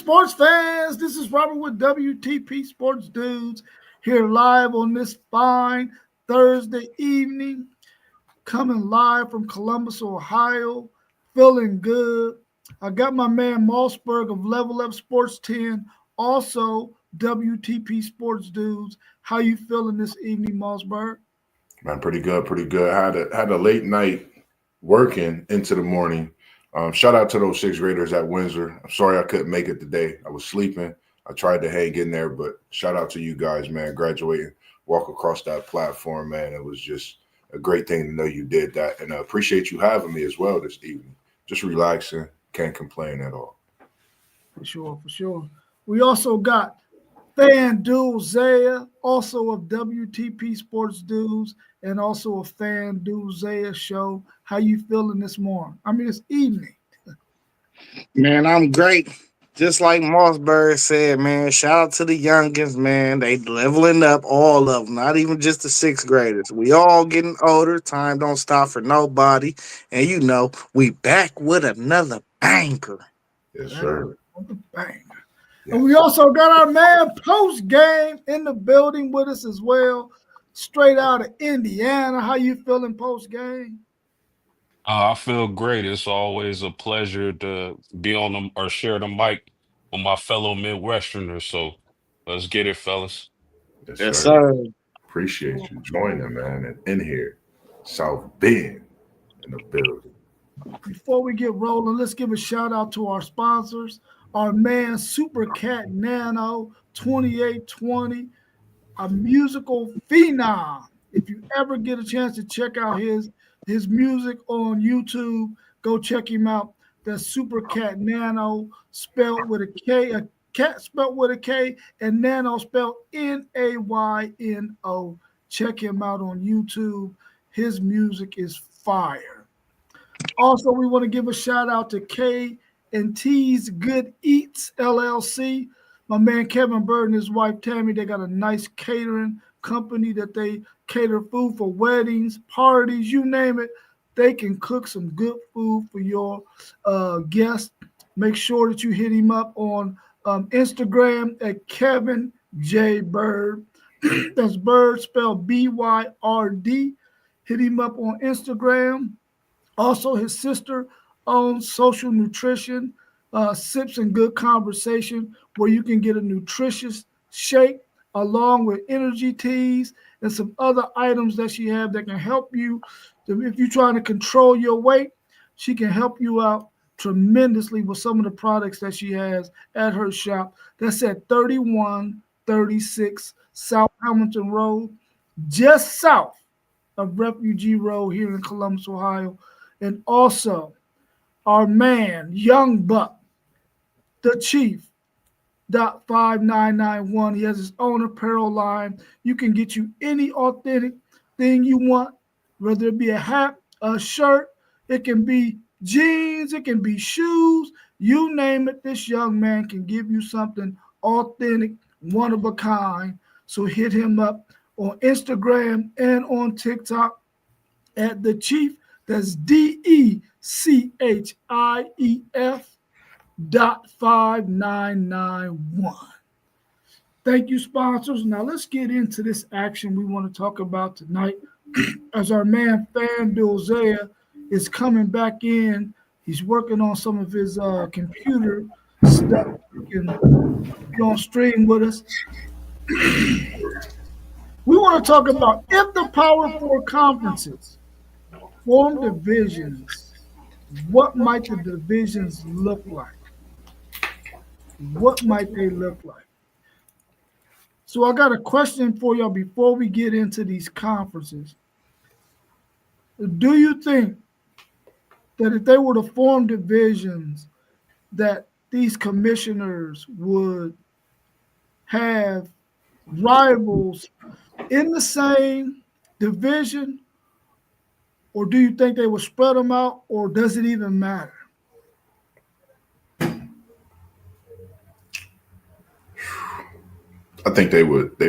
sports fans? This is Robert with WTP Sports Dudes here live on this fine Thursday evening, coming live from Columbus, Ohio, feeling good. I got my man Mossberg of Level Up Sports 10, also WTP Sports Dudes. How you feeling this evening, Mossberg? Man, pretty good, pretty good. Had a late night working into the morning. Shout out to those sixth graders at Windsor. I'm sorry I couldn't make it today. I was sleeping. I tried to hang in there, but shout out to you guys, man. Graduating, walk across that platform, man. It was just a great thing to know you did that. And I appreciate you having me as well this evening. Just relaxing. Can't complain at all. For sure, for sure. We also got FanDuel Zaya, also of WTP Sports Dudes, and also a FanDuel Zaya show. How you feeling this morning? I mean, it's evening. Man, I'm great. Just like Mossberg said, man, shout out to the youngins, man. They leveling up, all of them, not even just the sixth graders. We all getting older. Time don't stop for nobody. And you know, we back with another banker. Yes, sir. Bang. And we also got our man Post Game in the building with us as well, straight out of Indiana. How you feeling, Post Game? I feel great. It's always a pleasure to be on them or share the mic with my fellow Midwesterners. So let's get it, fellas. Yes, sir. Appreciate you joining, man, and in here. South Bend in the building. Before we get rolling, let's give a shout out to our sponsors. Our man Super Cat Nano 2820, a musical phenom. If you ever get a chance to check out his music on YouTube, go check him out. That's Super Cat Nano, spelled with a K, a cat spelled with a K, and Nano spelled Nayno. Check him out on YouTube. His music is fire. Also, we want to give a shout out to K&T's Good Eats LLC. My man Kevin Bird and his wife Tammy, they got a nice catering company that they cater food for weddings, parties, you name it. They can cook some good food for your guests. Make sure that you hit him up on Instagram at Kevin J. Bird. That's Bird spelled BYRD. Hit him up on Instagram. Also, his sister owns Social Nutrition, Sips and Good Conversation, where you can get a nutritious shake along with energy teas and some other items that she has that can help you. If you're trying to control your weight, she can help you out tremendously with some of the products that she has at her shop. That's at 3136 South Hamilton Road, just south of Refugee Road here in Columbus, Ohio. And also our man, Young Buck, the Chief, .5991. He has his own apparel line. You can get you any authentic thing you want, whether it be a hat, a shirt, it can be jeans, it can be shoes, you name it. This young man can give you something authentic, one of a kind. So hit him up on Instagram and on TikTok at the Chief. That's DECHIEF.5991. Thank you, sponsors. Now let's get into this action we want to talk about tonight. As our man FanDuel Zaya is coming back in, he's working on some of his computer stuff. You can be on stream with us. We want to talk about if the Power Four conferences form divisions, what might the divisions look like? What might they look like? So I got a question for y'all before we get into these conferences. Do you think that if they were to form divisions, that these commissioners would have rivals in the same division? Or do you think they would spread them out, or does it even matter? I think it would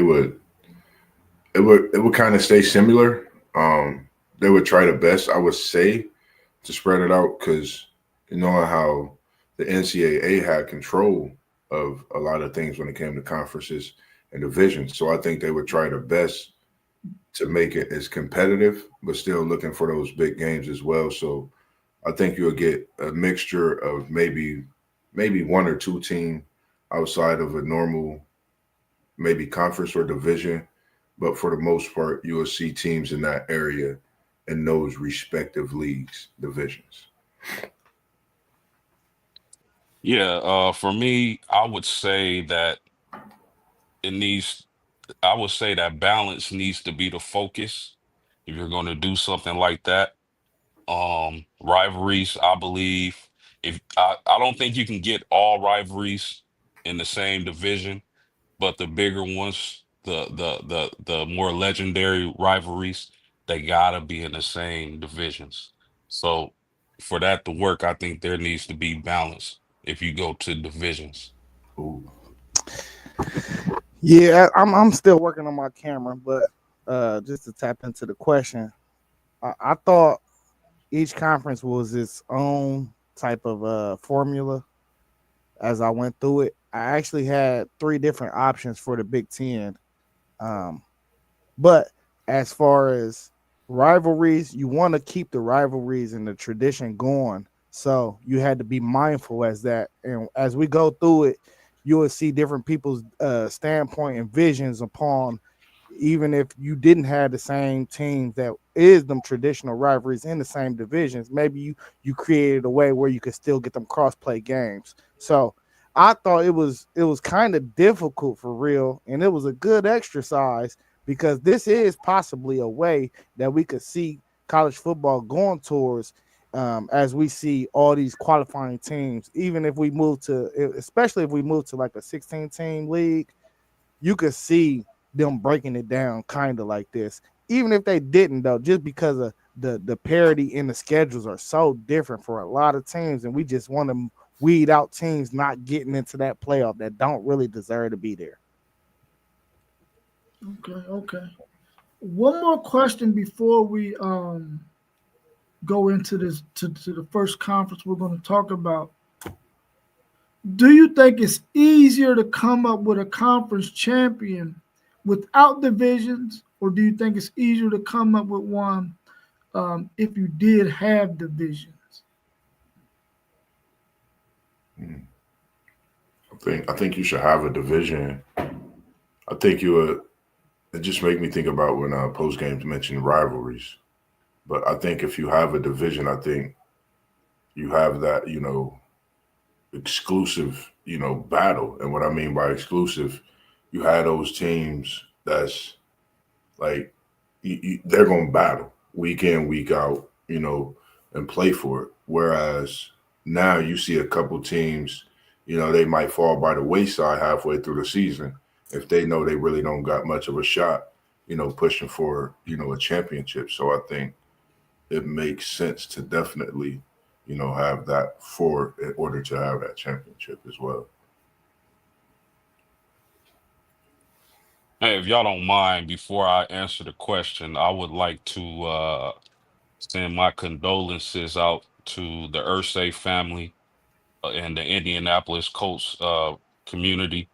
kind of stay similar. They would try the best, I would say, to spread it out, because you know how the NCAA had control of a lot of things when it came to conferences and divisions. So I think they would try their best to make it as competitive, but still looking for those big games as well. So I think you'll get a mixture of maybe one or two team outside of a normal maybe conference or division, but for the most part, you will see teams in that area in those respective leagues divisions. Yeah, for me, it needs I would say that balance needs to be the focus if you're going to do something like that. Rivalries, I believe, if I don't think you can get all rivalries in the same division, but the bigger ones, the more legendary rivalries, they gotta be in the same divisions. So for that to work, I think there needs to be balance if you go to divisions. Ooh. Yeah, I'm still working on my camera, but just to tap into the question, I thought each conference was its own type of formula. As I went through it, I actually had three different options for the Big Ten. Um, but as far as rivalries, you want to keep the rivalries and the tradition going. So you had to be mindful as that. And as we go through it, you will see different people's standpoint and visions upon, even if you didn't have the same teams that is them traditional rivalries in the same divisions, maybe you created a way where you could still get them cross play games. So I thought it was kind of difficult for real, and it was a good exercise because this is possibly a way that we could see college football going towards, as we see all these qualifying teams. Even if we move to, especially if we move to like a 16 team league, you could see them breaking it down kind of like this. Even if they didn't, though, just because of the parity in the schedules are so different for a lot of teams, and we just want to weed out teams not getting into that playoff that don't really deserve to be there. Okay. One more question before we go into this to the first conference we're going to talk about. Do you think it's easier to come up with a conference champion without divisions, or do you think it's easier to come up with one if you did have divisions? I think you should have a division. I think you would. It just make me think about when post games mentioned rivalries. But I think if you have a division, I think you have that exclusive battle. And what I mean by exclusive, you had those teams that's like they're going to battle week in, week out, and play for it. Whereas now you see a couple teams, they might fall by the wayside halfway through the season if they know they really don't got much of a shot, pushing for, a championship. So I think it makes sense to definitely, have that in order to have that championship as well. Hey, if y'all don't mind, before I answer the question, I would like to send my condolences out to the Ursay family and the Indianapolis Colts community.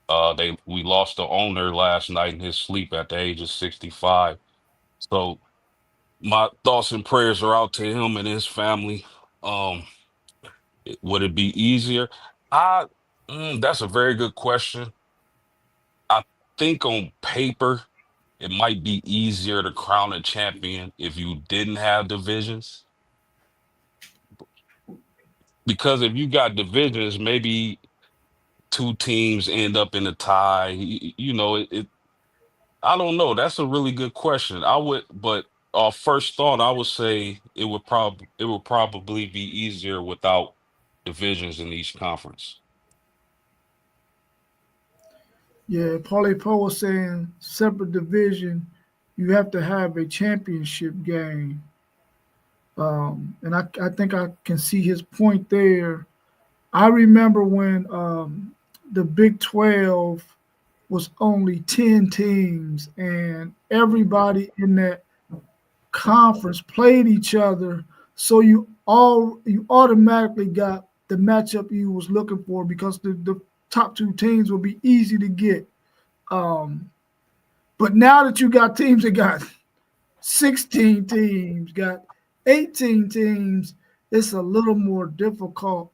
We lost the owner last night in his sleep at the age of 65. So my thoughts and prayers are out to him and his family. Um, would it be easier? I that's a very good question. I think on paper it might be easier to crown a champion if you didn't have divisions. Because if you got divisions, maybe two teams end up in a tie. I don't know. That's a really good question. But first thought, I would say it would probably be easier without divisions in each conference. Yeah, Paulie Poe was saying separate division, you have to have a championship game. And I think I can see his point there. I remember when the Big 12 was only 10 teams and everybody in that conference played each other. So you automatically got the matchup you was looking for because top two teams will be easy to get. But now that you got teams that got 16 teams, got 18 teams, it's a little more difficult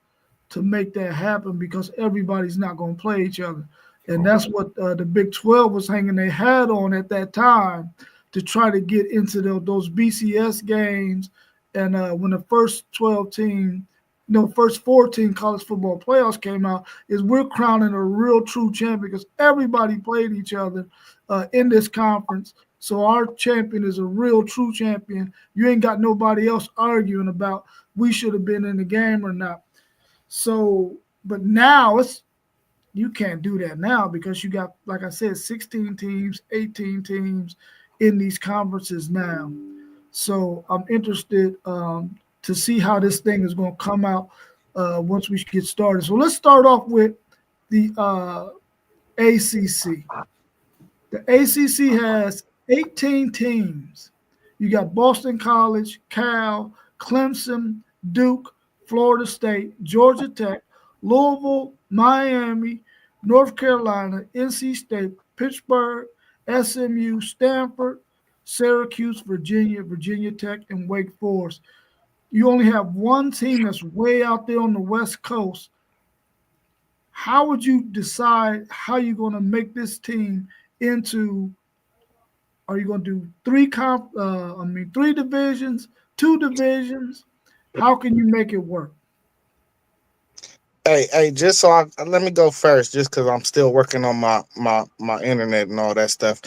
to make that happen because everybody's not going to play each other. And that's what the Big 12 was hanging their hat on at that time to try to get into those BCS games. And when the first 14 college football playoffs came out, is we're crowning a real true champion because everybody played each other in this conference. So our champion is a real true champion. You ain't got nobody else arguing about we should have been in the game or not. So, but now you can't do that now because you got, like I said, 16 teams, 18 teams in these conferences now. So I'm interested to see how this thing is going to come out once we get started. So let's start off with the ACC. The ACC has 18 teams. You got Boston College, Cal, Clemson, Duke, Florida State, Georgia Tech, Louisville, Miami, North Carolina, NC State, Pittsburgh, SMU, Stanford, Syracuse, Virginia Tech, and Wake Forest. You only have one team that's way out there on the West Coast. How would you decide how you're going to make this team into? Are you going to do three divisions, two divisions? How can you make it work? Hey, just so let me go first, just because I'm still working on my internet and all that stuff.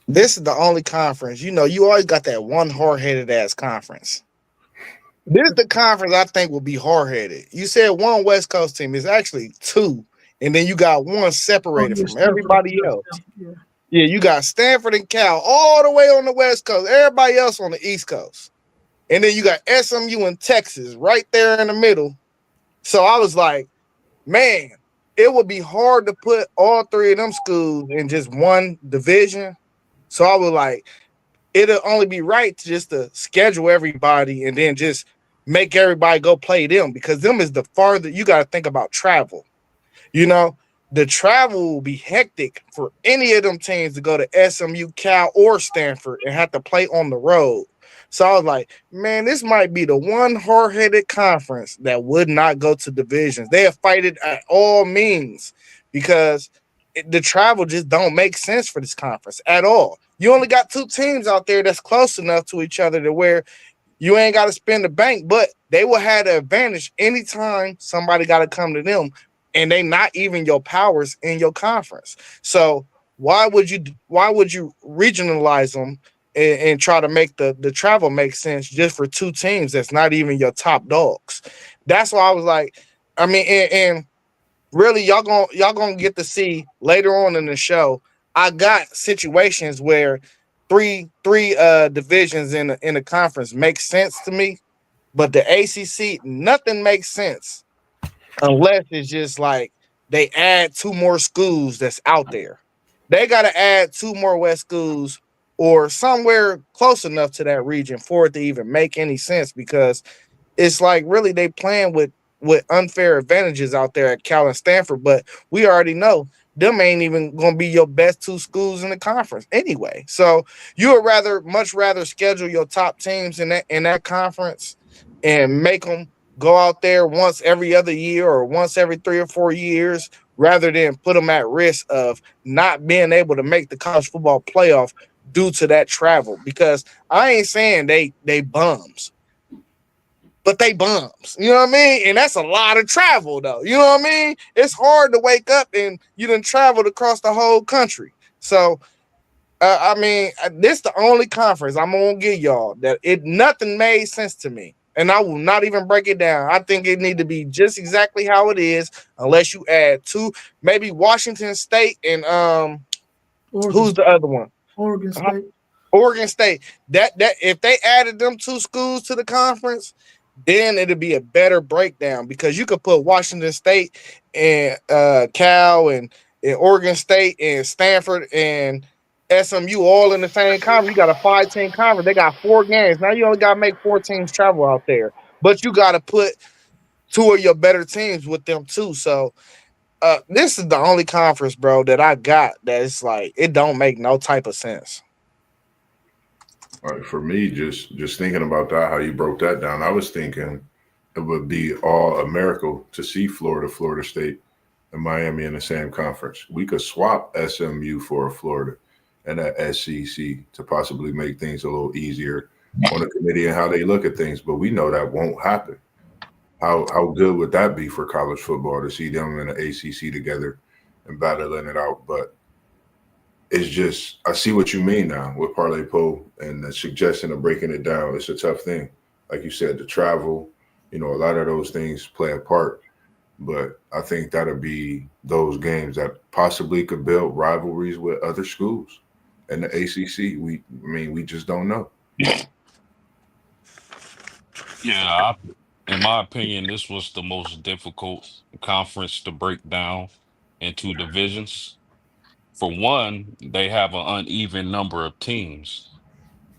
This is the only conference, you always got that one hard-headed ass conference. This is the conference I think will be hard-headed. You said one West Coast team. It's actually two, and then you got one separated from everybody else. Yeah, you got Stanford and Cal all the way on the West Coast, everybody else on the East Coast. And then you got SMU and Texas right there in the middle. So I was like, man, it would be hard to put all three of them schools in just one division. So I was like, it'll only be right to schedule everybody and then just make everybody go play them because them is the farther. You got to think about travel. The travel will be hectic for any of them teams to go to SMU, Cal, or Stanford and have to play on the road. So I was like, man, this might be the one hard-headed conference that would not go to divisions. They'll fight it at all means because the travel just don't make sense for this conference at all. You only got two teams out there that's close enough to each other to where you ain't got to spend the bank, but they will have the advantage anytime somebody got to come to them, and they not even your powers in your conference. So why would you regionalize them and try to make the travel make sense just for two teams that's not even your top dogs? That's why I was like, I mean, and really y'all gonna get to see later on in the show. I got situations where three divisions in a conference makes sense to me, but the ACC, nothing makes sense unless it's just like they add two more schools that's out there. They got to add two more West schools or somewhere close enough to that region for it to even make any sense because it's like really they playing with unfair advantages out there at Cal and Stanford, but we already know them ain't even going to be your best two schools in the conference anyway. So you would much rather schedule your top teams in that conference and make them go out there once every other year or once every 3 or 4 years rather than put them at risk of not being able to make the college football playoff due to that travel. Because I ain't saying they bums, but they bums. You know what I mean? And that's a lot of travel, though. You know what I mean? It's hard to wake up and you done traveled across the whole country. So, I mean, this the only conference I'm going to give y'all that nothing made sense to me. And I will not even break it down. I think it need to be just exactly how it is, unless you add two, maybe Washington State and who's the other one? Oregon State. Oregon State. That if they added them two schools to the conference, then it'd be a better breakdown because you could put Washington State and Cal and Oregon State and Stanford and SMU all in the same conference. You got a 5-team conference. They got 4 games. Now you only got to make 4 teams travel out there. But you got to put two of your better teams with them too. So this is the only conference, bro, that I got that it's like it don't make no type of sense. All right, for me, just thinking about that, how you broke that down, I was thinking it would be all America to see Florida, Florida State, and Miami in the same conference. We could swap SMU for Florida and a SEC to possibly make things a little easier on the committee and how they look at things. But we know that won't happen. How good would that be for college football to see them in the ACC together and battling it out? But it's just I see what you mean now with Parlay Poe and the suggestion of breaking it down. It's a tough thing, like you said, the travel. A lot of those things play a part. But I think that'll be those games that possibly could build rivalries with other schools. And the ACC, we just don't know. Yeah, in my opinion, this was the most difficult conference to break down into divisions. For one, they have an uneven number of teams.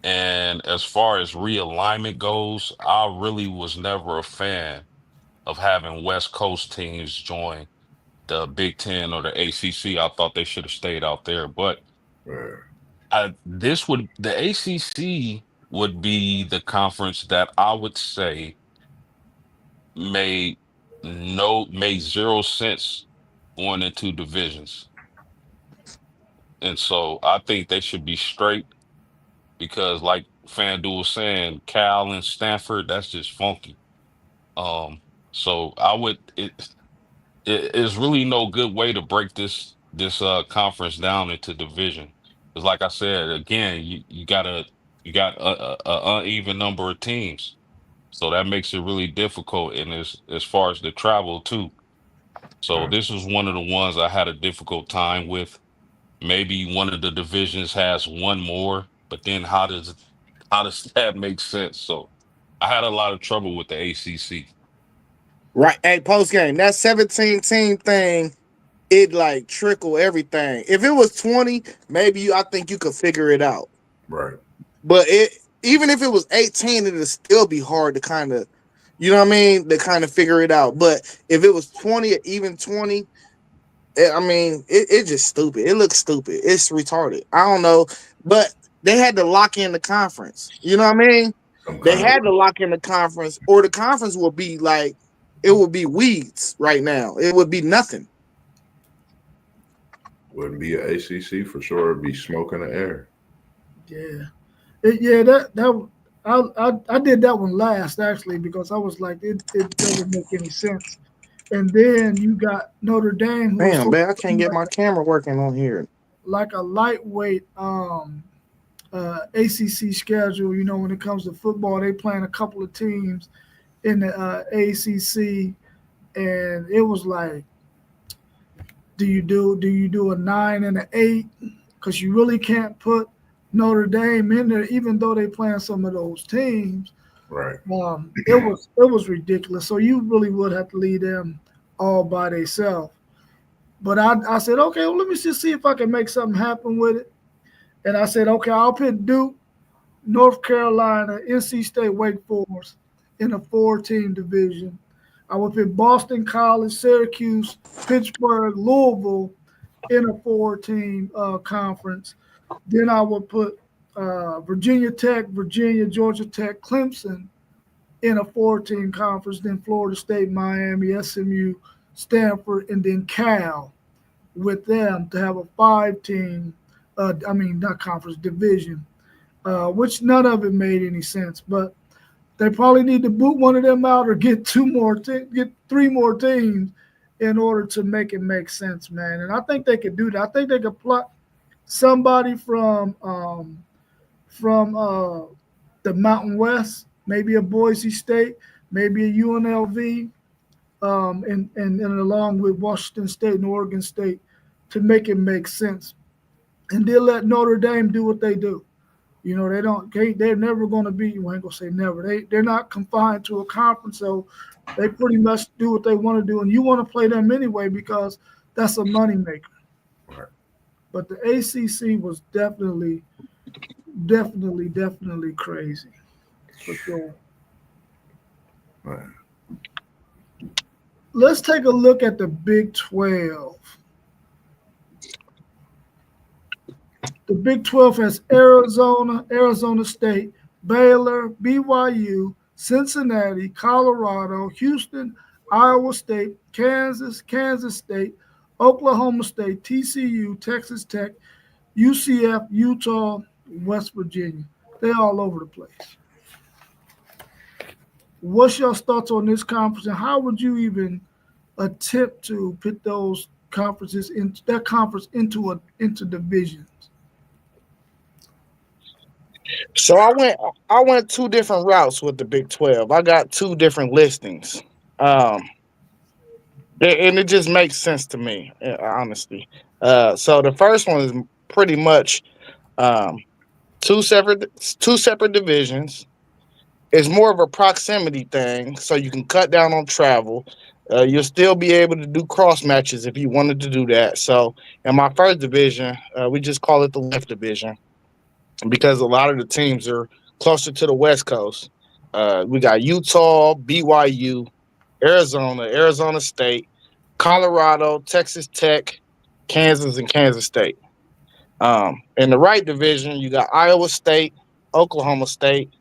And as far as realignment goes, I really was never a fan of having West Coast teams join the Big Ten or the ACC. I thought they should have stayed out there. But Yeah, the ACC would be the conference that I would say made made zero sense going into divisions. And so I think they should be straight because like FanDuel was saying, Cal and Stanford, that's just funky. So it's really no good way to break this conference down into division. Because like I said, again, you got a uneven number of teams. So that makes it really difficult and as far as the travel too. So yeah. this was one of the ones I had a difficult time with. Maybe one of the divisions has one more, but then how does that make sense? So I had a lot of trouble with the ACC. Right. Hey, post game, that 17 team thing, it like trickle everything. If it was 20, maybe I think you could figure it out. Right. But even if it was 18, it'd still be hard to kind of, you know what I mean, to kind of figure it out. But if it was 20 or even 20, it's just stupid. It looks stupid. It's retarded. I don't know. But they had to lock in the conference. You know what I mean? Some They kind of had to lock in the conference, or the conference would be like, it would be weeds right now. It would be nothing. wouldn't be an ACC for sure. It'd be smoke in the air. Yeah, that I did that one last actually because I was like it doesn't make any sense. And then you got Notre Dame, who was Damn, supposed man, I to can't be get my camera working on here. like a lightweight ACC schedule. When it comes to football, they playing a couple of teams in the ACC, and it was like, do you do a 9 and an 8? Because you really can't put Notre Dame in there, even though they playing some of those teams. Right. It was ridiculous. So you really would have to leave them all by themselves. But I said, okay, well, let me just see if I can make something happen with it. And I said, okay, I'll put Duke, North Carolina, NC State, Wake Forest in a 4-team division. I would put Boston College, Syracuse, Pittsburgh, Louisville in a 4-team conference. Then I would put Virginia Tech, Virginia, Georgia Tech, Clemson in a 4-team conference. Then Florida State, Miami, SMU, Stanford, and then Cal with them to have a 5-team, not conference, division, which none of it made any sense. But they probably need to boot one of them out or get 3 more teams in order to make it make sense, man. And I think they could do that. I think they could plot somebody from the Mountain West, maybe a Boise State, maybe a UNLV, and along with Washington State and Oregon State to make it make sense. And then let Notre Dame do what they do. They're never going to be, you ain't going to say never. They're not confined to a conference, so they pretty much do what they want to do. And you want to play them anyway because that's a moneymaker. Right. But the ACC was definitely crazy for sure. Right. let's take a look at the Big 12. The Big 12 has Arizona, Arizona State, Baylor, BYU, Cincinnati, Colorado, Houston, Iowa State, Kansas, Kansas State, Oklahoma State, TCU, Texas Tech, UCF, Utah, West Virginia. They're all over the place. What's your thoughts on this conference, and how would you even attempt to put those conferences into that conference into divisions? So I went two different routes with the Big 12. I got two different listings. And it just makes sense to me, honestly. So the first one is pretty much um, two separate divisions. It's more of a proximity thing, so you can cut down on travel. You'll still be able to do cross matches if you wanted to do that. So in my first division, we just call it the left division because a lot of the teams are closer to the West Coast. We got Utah, BYU, Arizona, Arizona State, Colorado, Texas Tech, Kansas, and Kansas State. In the right division, you got Iowa State, Oklahoma State,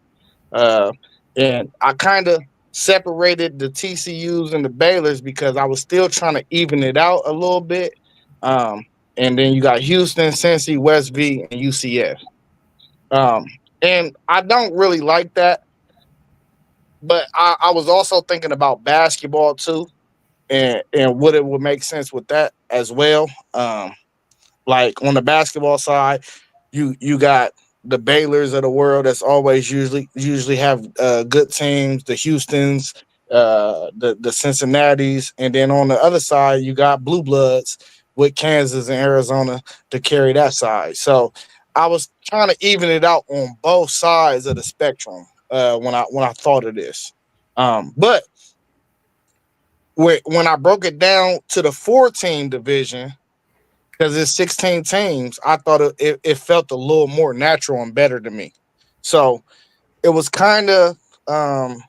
and I kind of separated the TCUs and the Baylors because I was still trying to even it out a little bit. And then you got Houston, Cincy, West V, and UCF. And I don't really like that, but I was also thinking about basketball too, and what it would make sense with that as well. Like on the basketball side, you got the Baylors of the world that's always usually have good teams, the Houstons, the Cincinnatis, and then on the other side you got Blue Bloods with Kansas and Arizona to carry that side. So I was trying to even it out on both sides of the spectrum when I thought of this. But when I broke it down to the 4-team division, because it's 16 teams, I thought it felt a little more natural and better to me. So it was kind of like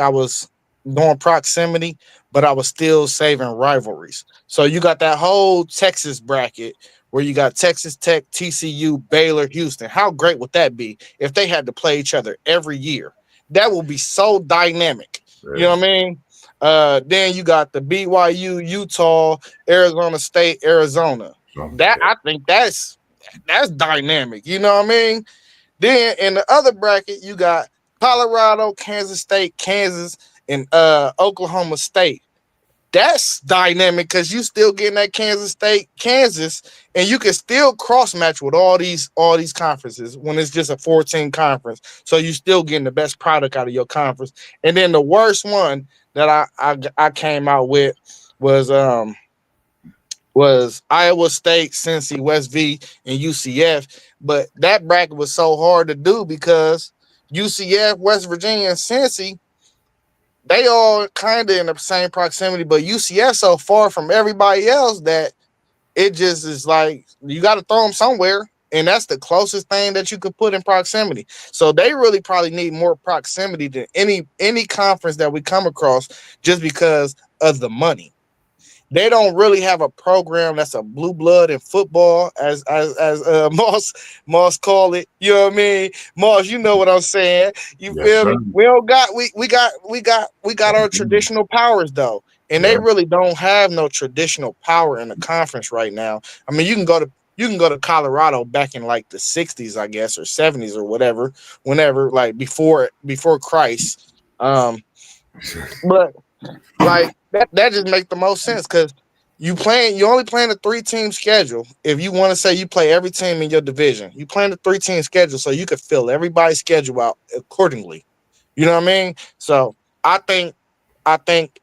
I was going proximity, but I was still saving rivalries. So you got that whole Texas bracket where you got Texas Tech, TCU, Baylor, Houston. How great would that be if they had to play each other every year? That would be so dynamic. Yeah. You know what I mean? Then you got the BYU, Utah, Arizona State, Arizona. That I think that's dynamic. You know what I mean? Then in the other bracket, you got Colorado, Kansas State, Kansas, and Oklahoma State. That's dynamic because you still getting that Kansas State, Kansas, and you can still cross match with all these conferences when it's just a 14 conference. So you still getting the best product out of your conference. And then the worst one that I came out with was Iowa State, Cincy, West V, and UCF. But that bracket was so hard to do because UCF, West Virginia, and Cincy, they all kind of in the same proximity, but UCF so far from everybody else that it just is like you got to throw them somewhere, and that's the closest thing that you could put in proximity. So they really probably need more proximity than any conference that we come across just because of the money. They don't really have a program that's a blue blood in football, as Moss call it. You know what I mean, Moss? You know what I'm saying? You feel me? We don't got we got our traditional powers though, and they really don't have no traditional power in the conference right now. I mean, you can go to Colorado back in like the 60s, I guess, or 70s or whatever, whenever like before Christ. But like that just makes the most sense because you only playing a 3-team schedule. If you want to say you play every team in your division, you playing a 3-team schedule so you could fill everybody's schedule out accordingly. You know what I mean? So I think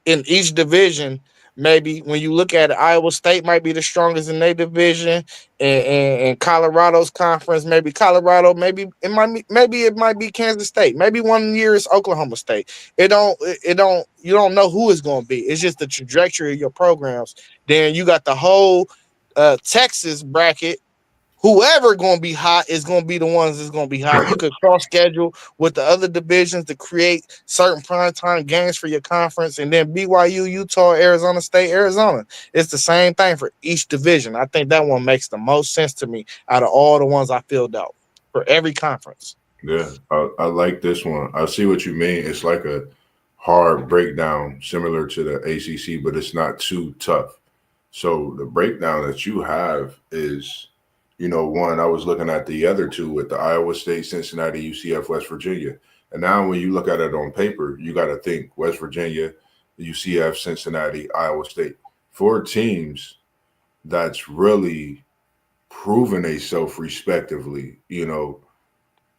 in each division, maybe when you look at it, Iowa State might be the strongest in their division, and Colorado's conference, maybe Colorado, maybe it might be Kansas State, maybe one year it's Oklahoma State. You don't know who it's going to be. It's just the trajectory of your programs. Then you got the whole Texas bracket, whoever gonna be hot is gonna be the ones that's gonna be hot. You could cross schedule with the other divisions to create certain primetime games for your conference, and then BYU, Utah, Arizona State, Arizona. It's the same thing for each division. I think that one makes the most sense to me out of all the ones I filled out for every conference. Yeah, I like this one. I see what you mean. It's like a hard breakdown, similar to the ACC, but it's not too tough. So the breakdown that you have is, one, I was looking at the other two with the Iowa State, Cincinnati, UCF, West Virginia. And now when you look at it on paper, you got to think West Virginia, UCF, Cincinnati, Iowa State. 4 teams that's really proven themselves respectively,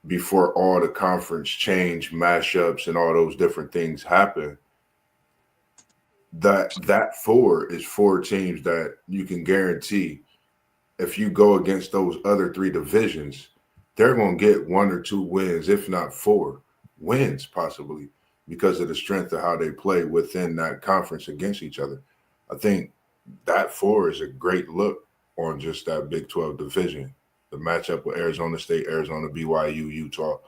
before all the conference change, mashups, and all those different things happen. That 4 is 4 teams that you can guarantee if you go against those other 3 divisions, they're going to get 1 or 2 wins, if not 4 wins, possibly, because of the strength of how they play within that conference against each other. I think that 4 is a great look on just that Big 12 division. The matchup with Arizona State, Arizona, BYU, Utah,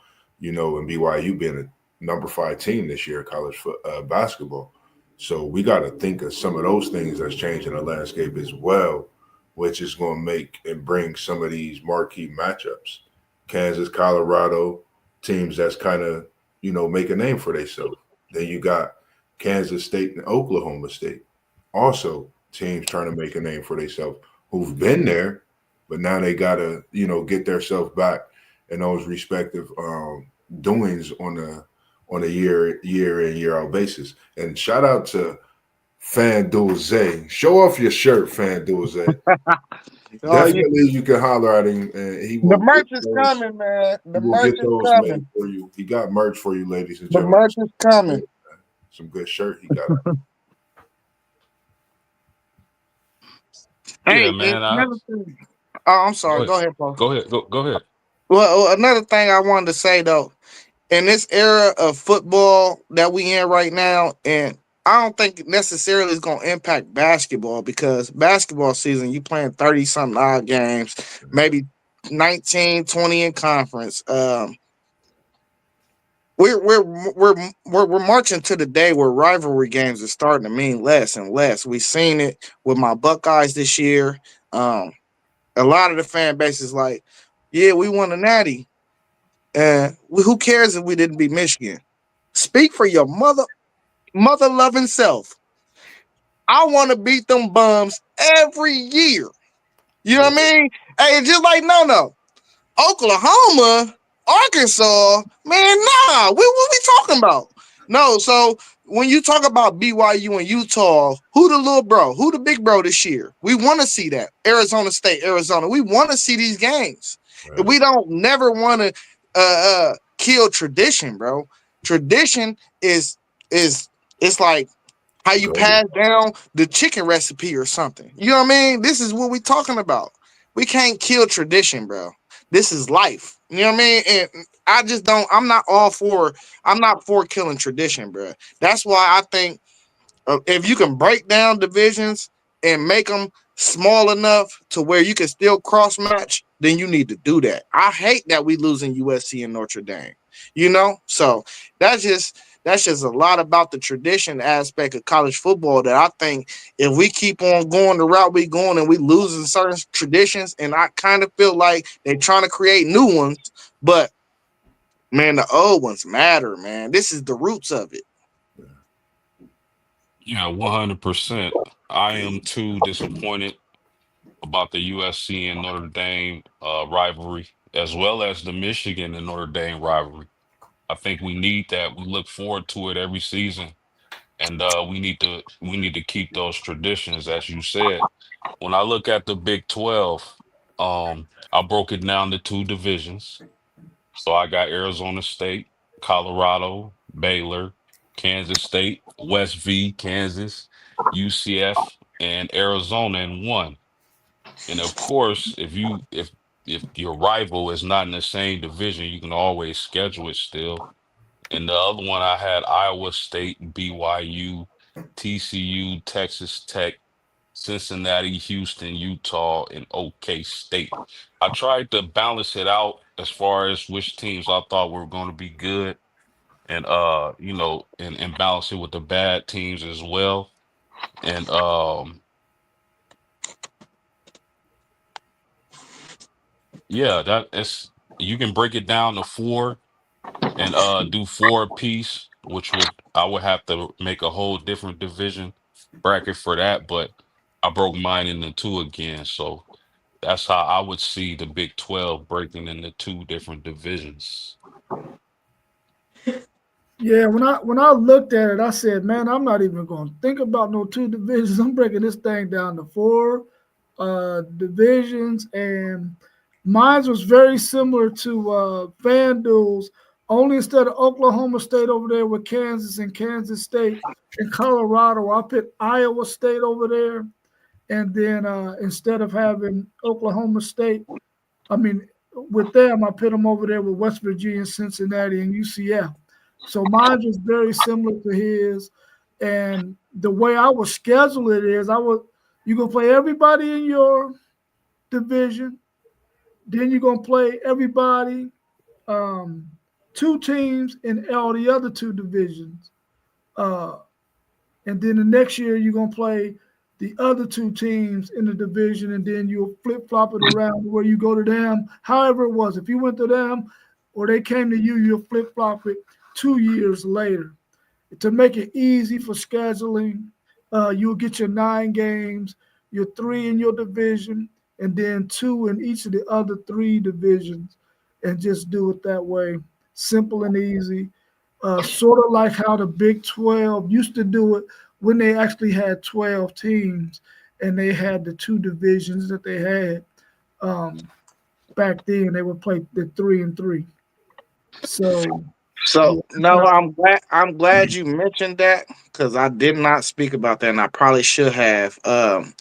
and BYU being a number 5 team this year, college basketball. So we got to think of some of those things that's changing the landscape as well, which is going to make and bring some of these marquee matchups. Kansas, Colorado, teams that's kind of, make a name for themselves. Then you got Kansas State and Oklahoma State. Also, teams trying to make a name for themselves who've been there, but now they got to, get themselves back in those respective doings on a year in, year out basis. And shout out to FanDuel Zay. Show off your shirt, FanDuel Zay. Definitely, you can holler at him, and he will. The merch is coming, man. The merch is coming for you. He got merch for you, ladies and the gentlemen. merch is coming. Some good shirt he got. Hey, Yeah, man. another thing. Oh, I'm sorry. Go ahead, Paul. Go ahead. Go ahead. Well, another thing I wanted to say though, in this era of football that we in right now, and I don't think necessarily it's going to impact basketball because basketball season, you playing 30-something odd games, maybe 19, 20 in conference. We're marching to the day where rivalry games are starting to mean less and less. We've seen it with my Buckeyes this year. A lot of the fan base is like, yeah, we won a natty. Who cares if we didn't beat Michigan? Speak for your mother-loving self. I want to beat them bums every year. You know what I mean? Hey, just like no. Oklahoma, Arkansas, man, nah. What we talking about? No, so when you talk about BYU and Utah, who the little bro? Who the big bro this year? We want to see that. Arizona State, Arizona. We want to see these games. Right. We don't never want to kill tradition, bro. Tradition is it's like how you pass down the chicken recipe or something. You know what I mean? This is what we talking about. We can't kill tradition, bro. This is life. You know what I mean? And I just don't. I'm not for killing tradition, bro. That's why I think if you can break down divisions and make them small enough to where you can still cross match, then you need to do that. I hate that we losing USC and Notre Dame. So that's just a lot about the tradition aspect of college football that I think if we keep on going the route we going and we losing certain traditions, and I kind of feel like they're trying to create new ones, but man, the old ones matter, man. This is the roots of it. Yeah, 100%. I am too disappointed about the USC and Notre Dame rivalry, as well as the Michigan and Notre Dame rivalry. I think we need that. We look forward to it every season, and we need to keep those traditions, as you said. When I look at the Big 12, I broke it down to 2 divisions. So I got Arizona State, Colorado, Baylor, Kansas State, West V, Kansas, UCF, and Arizona in 1. And of course, if your rival is not in the same division, you can always schedule it still. And the other one I had Iowa State, BYU, TCU, Texas Tech, Cincinnati, Houston, Utah, and OK State. I tried to balance it out as far as which teams I thought were going to be good, and and balance it with the bad teams as well. And yeah, that is, you can break it down to four and do four apiece, which I would have to make a whole different division bracket for that, but I broke mine into two again. So that's how I would see the Big 12 breaking into two different divisions. Yeah, when I looked at it, I said, man, I'm not even going to think about no two divisions. I'm breaking this thing down to four divisions, and mine was very similar to FanDuel's. Only instead of Oklahoma State over there with Kansas and Kansas State and Colorado, I put Iowa State over there, and then instead of having Oklahoma State, with them, I put them over there with West Virginia, Cincinnati, and UCF. So mine was very similar to his. And the way I would schedule it is you're gonna play everybody in your division, then you're gonna play everybody, two teams in all the other two divisions. And then the next year you're gonna play the other two teams in the division, and then you'll flip-flop it around where you go to them. However it was, if you went to them or they came to you, you'll flip-flop it 2 years later. To make it easy for scheduling, you'll get your 9 games, your 3 in your division, and then 2 in each of the other 3 divisions, and just do it that way. Simple and easy. Sort of like how the Big 12 used to do it when they actually had 12 teams and they had the 2 divisions that they had back then. They would play the 3 and 3. So no, I'm glad you mentioned that, because I did not speak about that, and I probably should have.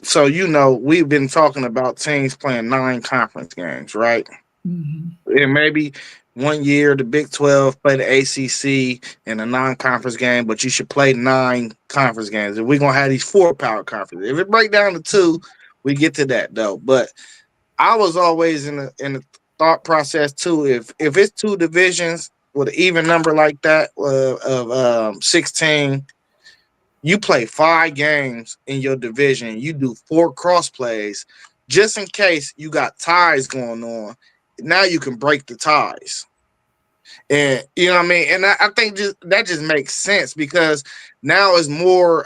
So we've been talking about teams playing 9 conference games, right? Mm-hmm. And maybe one year the Big 12 play the ACC in a non-conference game, but you should play 9 conference games. And we're gonna have these 4 power conferences. If it break down to 2, we get to that though. But I was always in the thought process too. If it's 2 divisions with an even number like that of 16, you play 5 games in your division. You do 4 cross plays just in case you got ties going on. Now you can break the ties. And you know what I mean? And I think that just makes sense, because now it's more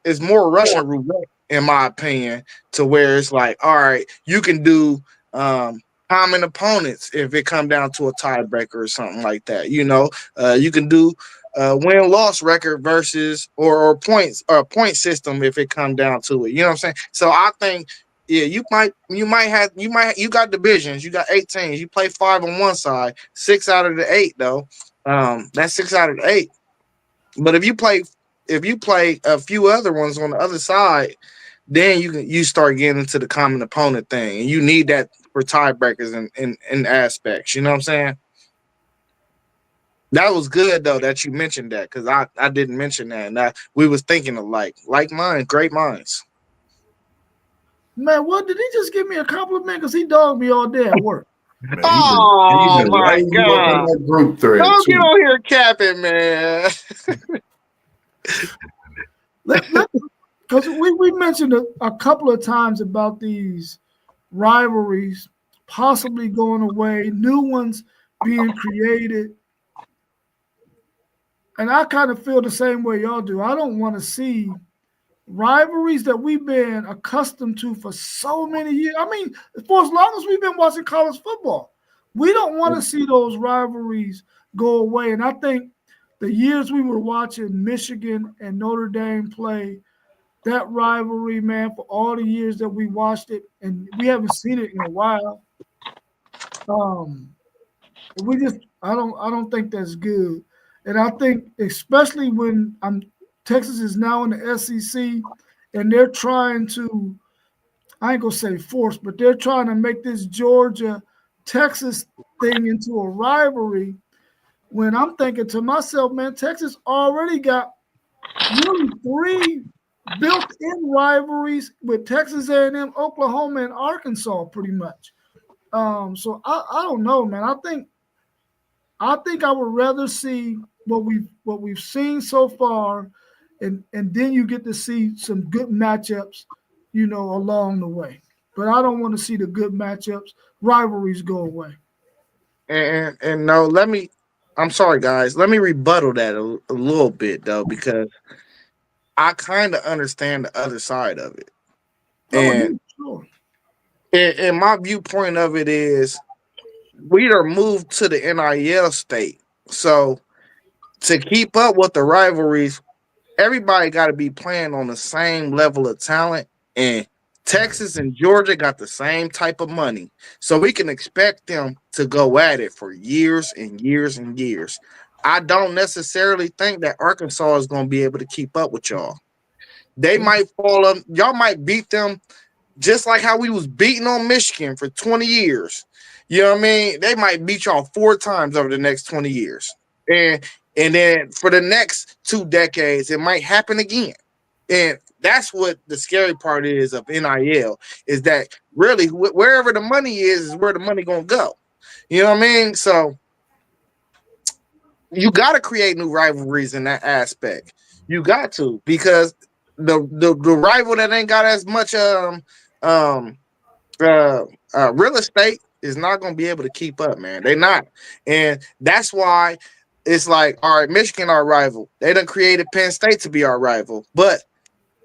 Russian roulette, in my opinion, to where it's like, all right, you can do common opponents if it come down to a tiebreaker or something like that. You can do win-loss record versus or points or point system if it come down to it. You know what I'm saying? So I think, yeah, you got divisions. You got 8 teams. You play 5 on one side, 6 out of the 8 though. That's 6 out of the 8. But if you play a few other ones on the other side, then you start getting into the common opponent thing, and you need that for tiebreakers and aspects. You know what I'm saying? That was good though that you mentioned that, because I didn't mention that, and we was thinking of like minds, great minds. Man, what did he just give me a compliment? Because he dogged me all day at work. Man, Oh my God! That group thread Don't get on here capping, man. Because we mentioned a couple of times about these rivalries possibly going away, new ones being created. And I kind of feel the same way y'all do. I don't want to see rivalries that we've been accustomed to for so many years. I mean, for as long as we've been watching college football, we don't want to see those rivalries go away. And I think the years we were watching Michigan and Notre Dame play, that rivalry, man, for all the years that we watched it, and we haven't seen it in a while. I don't think that's good. And I think especially when Texas is now in the SEC, and they're trying to, I ain't gonna say force, but they're trying to make this Georgia-Texas thing into a rivalry. When I'm thinking to myself, man, Texas already got really 3 built-in rivalries with Texas A&M, Oklahoma, and Arkansas, pretty much. So I don't know, man. I think I would rather see what we've seen so far, and then you get to see some good matchups, along the way. But I don't want to see the good matchups, rivalries go away. And no, I'm sorry, guys. Let me rebuttal that a little bit though, because I kind of understand the other side of it. Oh, And yeah, sure. and my viewpoint of it is we are moved to the NIL state. So to keep up with the rivalries, everybody got to be playing on the same level of talent. And Texas and Georgia got the same type of money. So we can expect them to go at it for years and years and years. I don't necessarily think that Arkansas is going to be able to keep up with y'all. They might fall up. Y'all might beat them just like how we was beating on Michigan for 20 years. You know what I mean? They might beat y'all 4 times over the next 20 years. And then for the next 2 decades, it might happen again. And that's what the scary part is of NIL, is that really wherever the money is where the money going to go. You know what I mean? So you got to create new rivalries in that aspect. You got to, because the rival that ain't got as much real estate is not going to be able to keep up, man. They're not. And that's why it's like, all right, Michigan, our rival. They done created Penn State to be our rival. But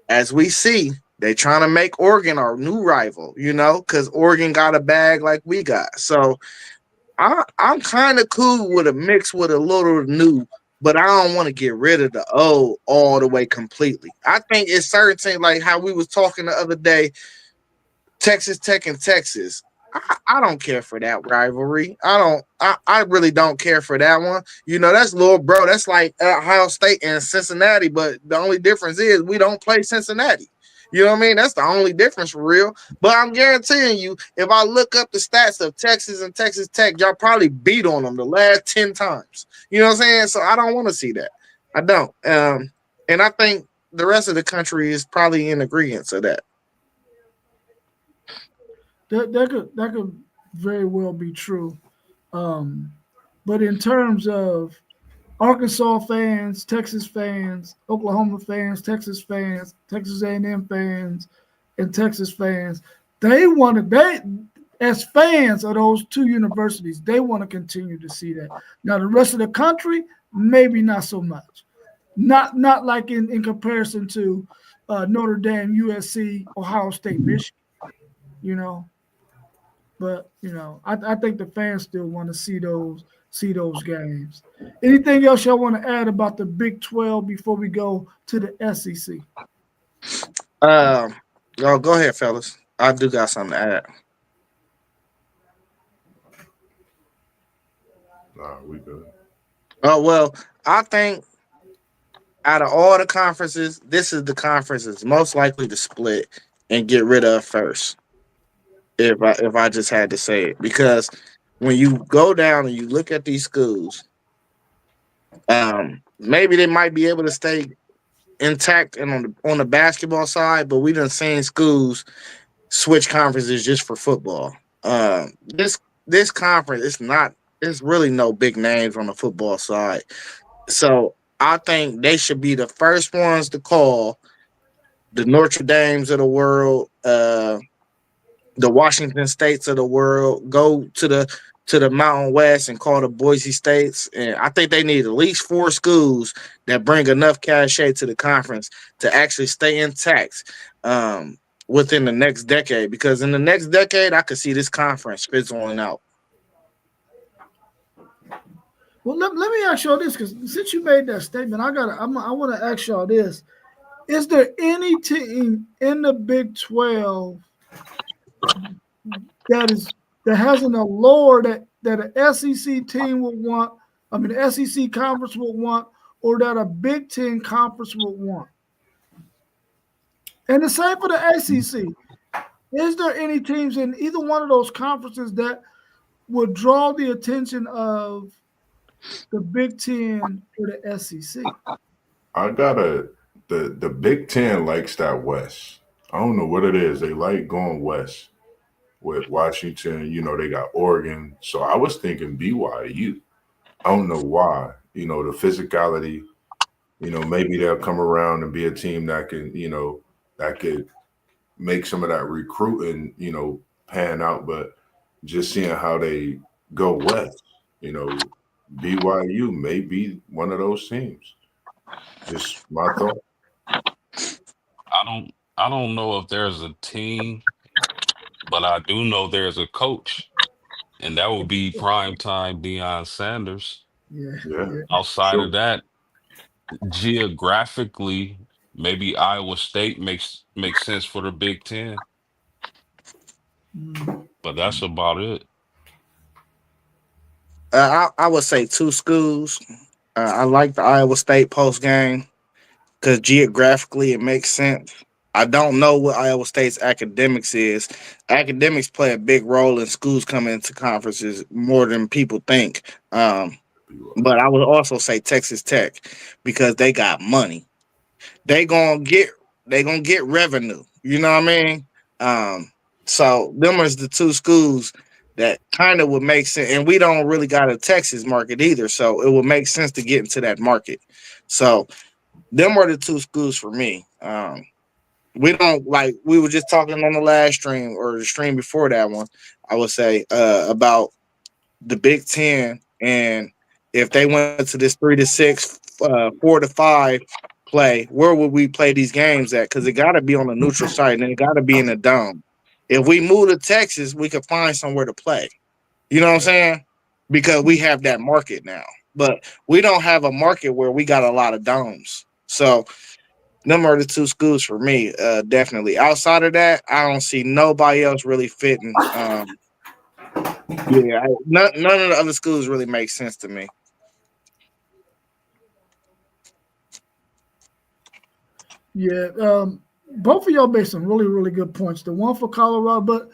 as we see, they trying to make Oregon our new rival, because Oregon got a bag like we got. So I'm kind of cool with a mix with a little new, but I don't want to get rid of the old all the way completely. I think it's certain things, like how we was talking the other day, Texas Tech and Texas. I don't care for that rivalry. I really don't care for that one. That's little bro. That's like Ohio State and Cincinnati, but the only difference is we don't play Cincinnati. You know what I mean? That's the only difference for real. But I'm guaranteeing you, if I look up the stats of Texas and Texas Tech, y'all probably beat on them the last 10 times. You know what I'm saying? So I don't want to see that. I don't. And I think the rest of the country is probably in agreement to that. That could very well be true. But in terms of Arkansas fans, Texas fans, Oklahoma fans, Texas A&M fans, and Texas fans, they as fans of those 2 universities, they want to continue to see that. Now the rest of the country, maybe not so much. Not like in comparison to Notre Dame, USC, Ohio State, Michigan, But I think the fans still want to see those games. Anything else y'all want to add about the Big 12 before we go to the SEC? Go ahead, fellas. I do got something to add. Nah, we good. Oh, well, I think out of all the conferences, this is the conference that's most likely to split and get rid of first. If I just had to say it, because when you go down and you look at these schools, maybe they might be able to stay intact and on the basketball side, but we done seen schools switch conferences just for football. This conference, it's really no big names on the football side. So I think they should be the first ones to call the Notre Dames of the world, the Washington States of the world, go to the Mountain West and call the Boise States. And I think they need at least 4 schools that bring enough cachet to the conference to actually stay intact within the next decade. Because in the next decade, I could see this conference fizzling out. Well, let me ask y'all this, because since you made that statement, I want to ask y'all this: is there any team in the Big 12 that has an allure that an SEC team would want? I mean, the SEC conference would want, or that a Big 10 conference would want? And the same for the ACC. Is there any teams in either one of those conferences that would draw the attention of the Big 10 or the SEC? I gotta the Big Ten likes that West. I don't know what it is. They like going West with Washington. You know, they got Oregon. So I was thinking BYU. I don't know why. You know, the physicality. You know, maybe they'll come around and be a team that can, you know, that could make some of that recruiting, you know, pan out. But just seeing how they go West, you know, BYU may be one of those teams. Just my thought. I don't know if there's a team, but I do know there's a coach, and that would be primetime Deion Sanders. Yeah, Yeah. yeah. Outside Sure. of that, geographically, maybe Iowa State makes sense for the Big Ten, but that's about it. I would say two schools. I like the Iowa State post game because geographically it makes sense. I don't know what Iowa State's academics is. Academics play a big role in schools coming into conferences more than people think. But I would also say Texas Tech because they got money. They gonna get revenue. You know what I mean? So them is the two schools that kind of would make sense. And we don't really got a Texas market either, so it would make sense to get into that market. So them are the two schools for me. We don't like we were just talking on the last stream or the stream before that one. I would say about the Big Ten and if they went to this 3-6, 4-5 play, where would we play these games at? Because it got to be on a neutral site and it got to be in a dome. If we move to Texas, we could find somewhere to play. You know what I'm saying? Because we have that market now, but we don't have a market where we got a lot of domes. So them are the two schools for me, definitely. Outside of that, I don't see nobody else really fitting. None of the other schools really make sense to me. Yeah, both of y'all made some really, really good points. The one for Colorado, but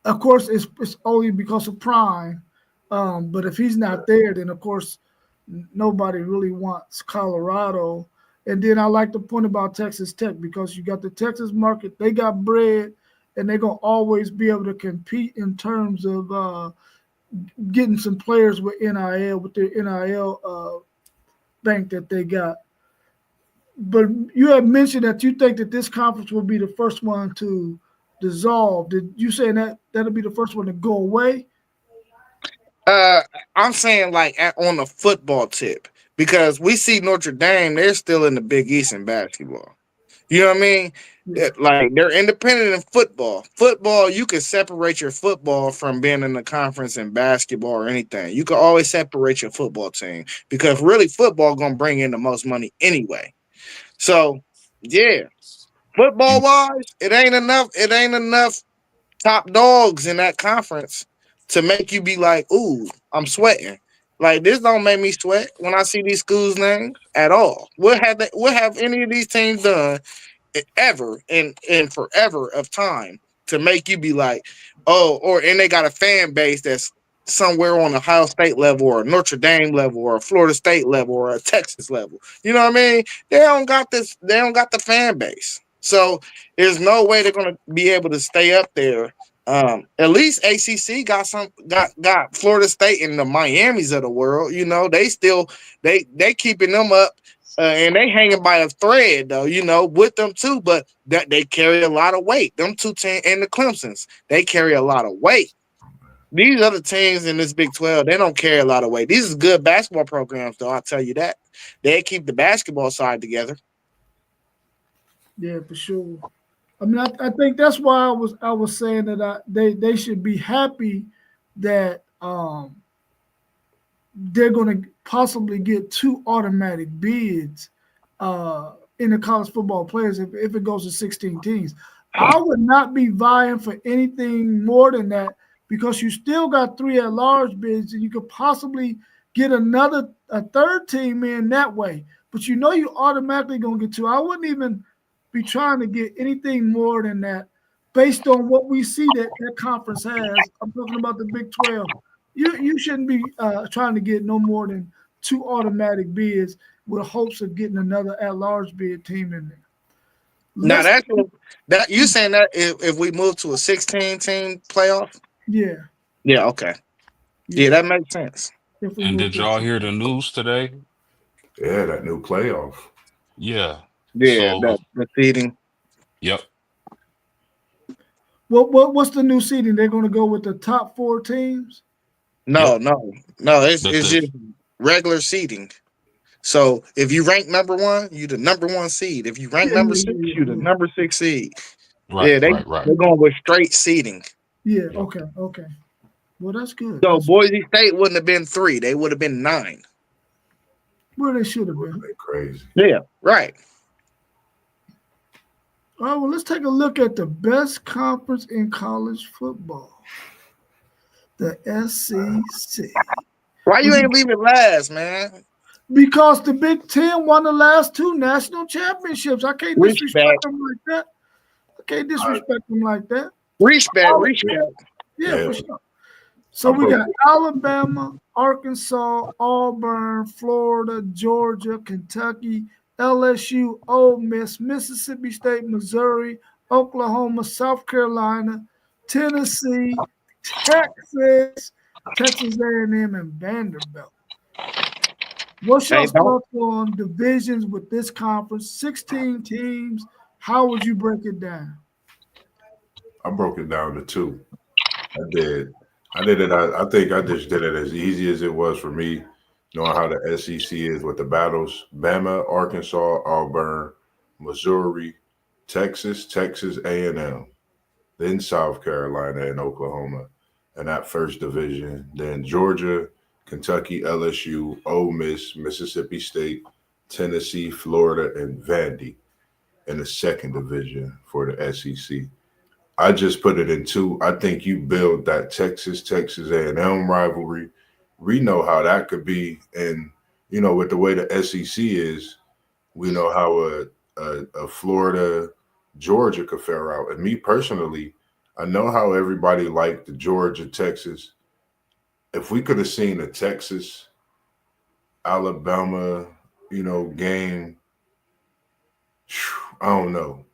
of course, it's only because of Prime. But if he's not there, then of course, nobody really wants Colorado. And then I like the point about Texas Tech because you got the Texas market, they got bread, and they're gonna always be able to compete in terms of getting some players with NIL with their NIL bank that they got. But you have mentioned that you think that this conference will be the first one to dissolve. Did you say that that'll be the first one to go away? Uh, I'm saying like on the football tip because we see Notre Dame, they're still in the Big East in basketball. You know what I mean? Yeah. Like they're independent in football. Football, you can separate your football from being in the conference in basketball or anything. You can always separate your football team because really football gonna bring in the most money anyway. So yeah, football wise, it ain't enough. It ain't enough top dogs in that conference to make you be like, ooh, I'm sweating. Like this don't make me sweat when I see these schools' names at all. What have any of these teams done ever in forever of time to make you be like, oh, or and they got a fan base that's somewhere on a Ohio State level or a Notre Dame level or a Florida State level or a Texas level. You know what I mean? They don't got this, they don't got the fan base. So there's no way they're gonna be able to stay up there. At least ACC got Florida State and the Miamis of the world. You know, they still they keeping them up and they hanging by a thread though, you know, with them too. But that they carry a lot of weight. Them two teams and the Clemsons, they carry a lot of weight. These other teams in this Big 12, they don't carry a lot of weight. These are good basketball programs, though. I'll tell you that. They keep the basketball side together. Yeah, for sure. I mean, I think that's why I was saying that they should be happy that they're going to possibly get two automatic bids in the college football players if it goes to 16 teams. I would not be vying for anything more than that because you still got three at-large bids and you could possibly get a third team in that way. But you know you automatically going to get two. I wouldn't even be trying to get anything more than that based on what we see that conference has. I'm talking about the Big 12. You shouldn't be trying to get no more than two automatic bids. with hopes of getting another at-large bid team in there. Now Let's, that you saying that if we move to a 16 team playoff? yeah, Yeah, okay. Yeah, that makes sense. if we And move did to y'all hear the news today? Yeah, that new playoff. Yeah. Yeah, So, the seeding. yep. what's the new seeding? They're going to go with the top 4 teams. No, Yep. no. It's The, it's the, just regular seeding. So if you rank number 1, you the number 1 seed. If you rank Yeah, number yeah, 6, yeah, you the yeah. number 6 seed. right, Yeah, right, they're right. going with straight seeding. Yeah. Yep. Okay. Well, that's good. So Boise State wouldn't have been 3; they would have been 9. Where they should have been. They crazy. Yeah, right. All right. Well, let's take a look at the best conference in college football, the SEC. Why you ain't leave it last, man? Because the Big Ten won the last 2 national championships. I can't disrespect Respect. them like that. Respect. Yeah, Yeah. for sure. So we got Alabama, Arkansas, Auburn, Florida, Georgia, Kentucky, LSU, Ole Miss, Mississippi State, Missouri, Oklahoma, South Carolina, Tennessee, Texas, Texas A&M, and Vanderbilt. What's your Hey, don't thoughts on divisions with this conference? 16 teams. How would you break it down? I broke it down to 2. I did. I did it. I think I just did it as easy as it was for me, knowing how the SEC is with the battles: Bama, Arkansas, Auburn, Missouri, Texas, Texas A&M, then South Carolina and Oklahoma, in that first division. Then Georgia, Kentucky, LSU, Ole Miss, Mississippi State, Tennessee, Florida, and Vandy in the second division for the SEC. I just put it in 2. I think you build that Texas A&M rivalry. We know how that could be, and with the way the SEC is, we know how a Florida Georgia could fare out. And me personally, I know how everybody liked the Georgia Texas. If we could have seen a Texas Alabama, game, I don't know.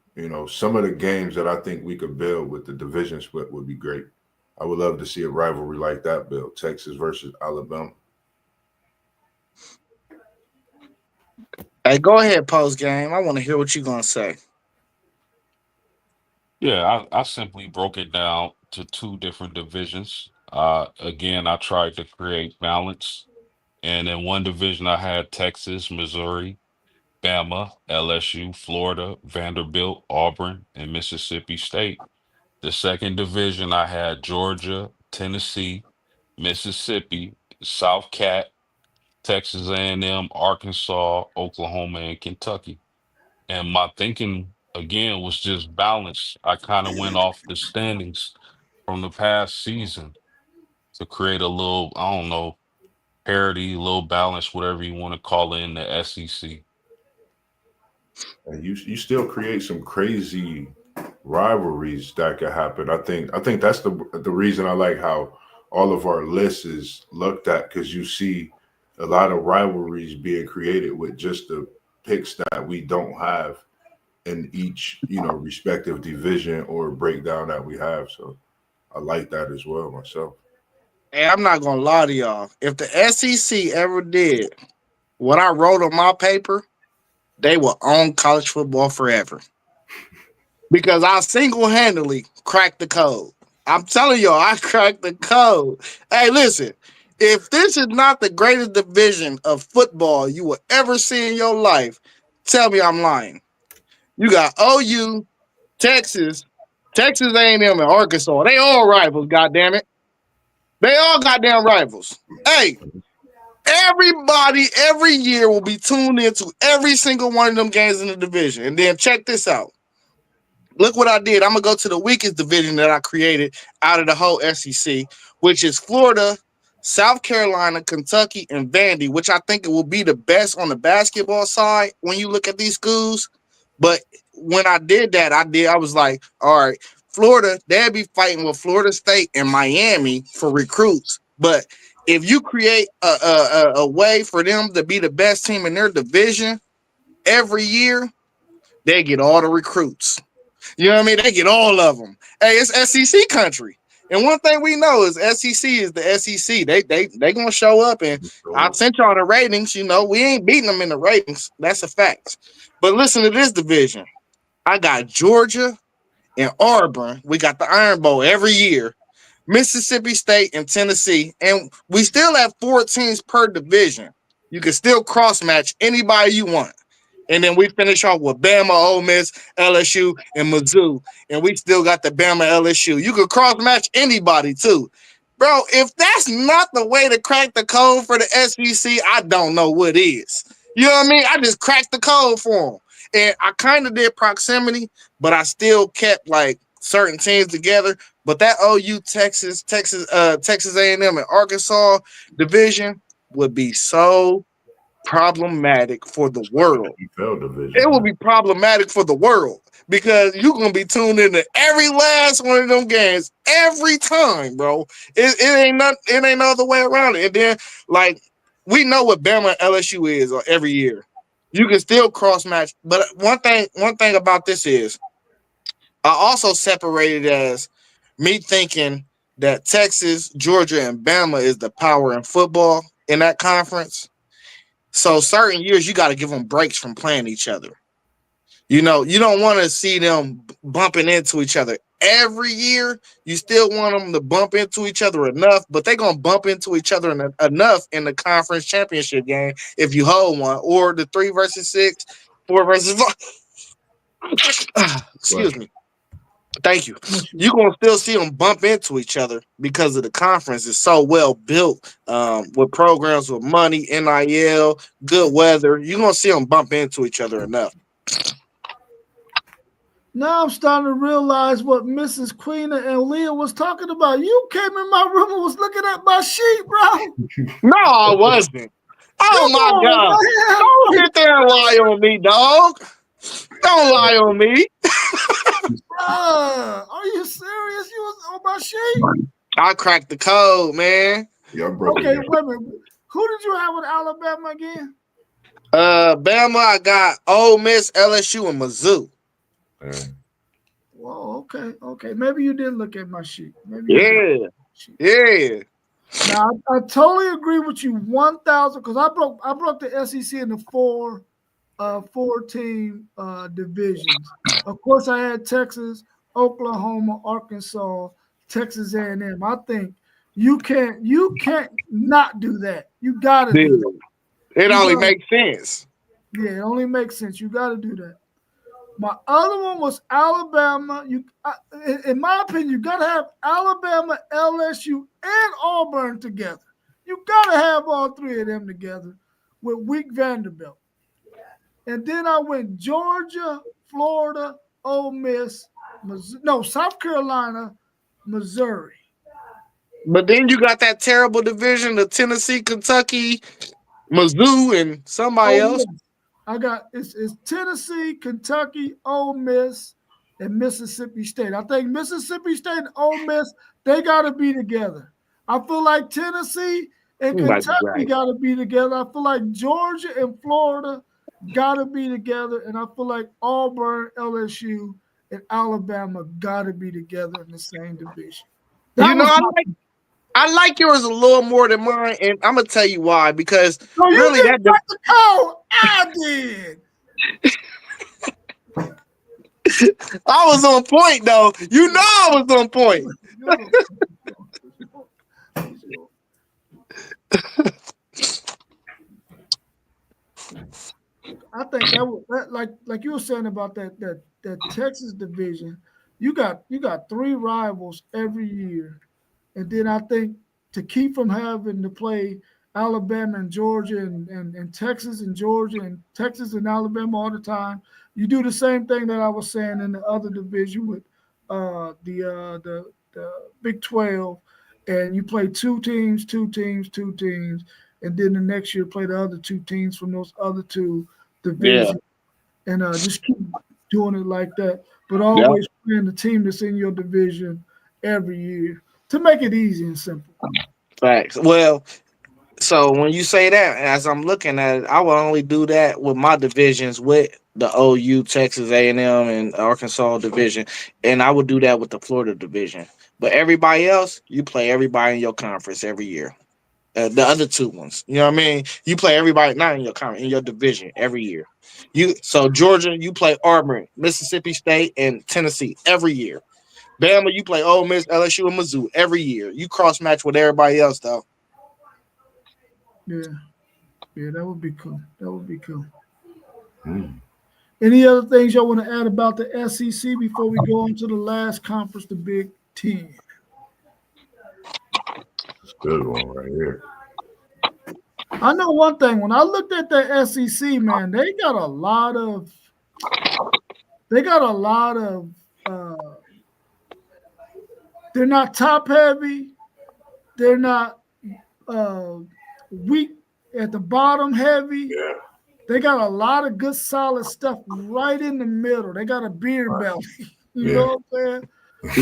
Some of the games that I think we could build with the division split would be great. I would love to see a rivalry like that built, Texas versus Alabama. Hey, go ahead, post game. I want to hear what you're gonna say. Yeah, I simply broke it down to 2 different divisions. Again, I tried to create balance. And in one division, I had Texas, Missouri, Bama, LSU, Florida, Vanderbilt, Auburn, and Mississippi State. The second division, I had Georgia, Tennessee, Mississippi, South Cat, Texas A&M, Arkansas, Oklahoma, and Kentucky. And my thinking again was just balanced. I kind of went off the standings from the past season to create a little, I don't know, parity, little balance, whatever you want to call it in the SEC. And you still create some crazy rivalries that could happen. I think that's the reason I like how all of our lists is looked at, because you see a lot of rivalries being created with just the picks that we don't have in each respective division or breakdown that we have. So I like that as well myself. Hey, I'm not gonna lie to y'all. If the SEC ever did what I wrote on my paper, they will own college football forever. Because I single-handedly cracked the code. I'm telling y'all, I cracked the code. Hey, listen, if this is not the greatest division of football you will ever see in your life, tell me I'm lying. You got OU, Texas, Texas A&M, and Arkansas. They all rivals, goddammit. They all goddamn rivals. Hey, everybody every year will be tuned into every single one of them games in the division. And then check this out. Look what I did. I'm going to go to the weakest division that I created out of the whole SEC, which is Florida, South Carolina, Kentucky, and Vandy, which I think it will be the best on the basketball side when you look at these schools. But when I did that, I was like, all right, Florida, they'd be fighting with Florida State and Miami for recruits. But if you create a way for them to be the best team in their division every year, they get all the recruits. You know what I mean? They get all of them. Hey, it's SEC country. And one thing we know is SEC is the SEC. They gonna show up, and I sent y'all the ratings. You know, we ain't beating them in the ratings. That's a fact. But listen to this division. I got Georgia and Auburn. We got the Iron Bowl every year. Mississippi State and Tennessee, and we still have 4 teams per division. You can still cross match anybody you want. And then we finish off with Bama, Ole Miss, LSU, and Mizzou. And we still got the Bama LSU. You could cross-match anybody, too. Bro, if that's not the way to crack the code for the SEC, I don't know what is. You know what I mean? I just cracked the code for them. And I kind of did proximity, but I still kept, like, certain teams together. But that OU, Texas A&M, and Arkansas division would be so problematic for the world. It will be problematic for the world because you're gonna be tuned into every last one of them games every time, bro. It ain't no other way around it. And then, like, we know what Bama LSU is every year. You can still cross match, but one thing about this is I also separated as me thinking that Texas, Georgia, and Bama is the power in football in that conference. So certain years, you got to give them breaks from playing each other. You know, you don't want to see them bumping into each other every year. You still want them to bump into each other enough, but they're going to bump into each other enough in the conference championship game if you hold one, or the 3 versus 6, 4 versus 5. Excuse me. Thank you. You're going to still see them bump into each other because of the conference is so well built with programs with money, NIL, good weather. You're going to see them bump into each other enough. Now I'm starting to realize what Mrs. Queen and Leah was talking about. You came in my room and was looking at my sheet, bro. No, I wasn't. Oh, my God. Man. Don't sit there and lie on me, dog. Don't lie on me. Are you serious? You was on my sheet? I cracked the code, man. Yeah, okay, wait a minute. Who did you have with Alabama again? Bama, I got Ole Miss, LSU, and Mizzou. Whoa, okay. Maybe you didn't look at my sheet. Maybe yeah. Now I totally agree with you 1,000 because I broke the SEC into 4 team divisions. Of course, I had Texas, Oklahoma, Arkansas, Texas A&M. I think you can't not do that. You got to do that. It only makes sense. Yeah, it only makes sense. You got to do that. My other one was Alabama. In my opinion, you got to have Alabama, LSU, and Auburn together. You got to have all 3 of them together with weak Vanderbilt. And then I went Georgia, Florida, Ole Miss, South Carolina, Missouri. But then you got that terrible division of Tennessee, Kentucky, Mizzou, and somebody else. I got it's Tennessee, Kentucky, Ole Miss, and Mississippi State. I think Mississippi State and Ole Miss, they got to be together. I feel like Tennessee and Kentucky got to be together. I feel like Georgia and Florida got to be together, and I feel like Auburn, LSU, and Alabama got to be together in the same division. I like yours a little more than mine, and I'm gonna tell you why. Because really, the code. I did. I was on point, though. You know, I was on point. I think that like you were saying about that Texas division, you got 3 rivals every year, and then I think to keep from having to play Alabama and Georgia and Texas and Georgia and Texas and Alabama all the time, you do the same thing that I was saying in the other division with the Big 12, and you play 2 teams, and then the next year play the other 2 teams from those other 2 divisions, and just keep doing it like that. But always playing the team that's in your division every year to make it easy and simple. Facts. Well, so when you say that, as I'm looking at it, I will only do that with my divisions with the OU, Texas A&M, and Arkansas division, and I would do that with the Florida division. But everybody else, you play everybody in your conference every year. The other two ones, you know what I mean? You play everybody not in your conference, in your division every year. Georgia, you play Auburn, Mississippi State, and Tennessee every year. Bama, you play Ole Miss, LSU, and Mizzou every year. You cross match with everybody else though. Yeah, yeah, that would be cool. That would be cool. Mm, Any other things y'all want to add about the SEC before we go on to the last conference, the Big Ten? good one right here. I know one thing. When I looked at the SEC, man, they got a lot of uh, they're not top heavy, they're not uh, weak at the bottom heavy. Yeah, They got a lot of good solid stuff right in the middle. They got a beer belly. You yeah. know what I'm saying?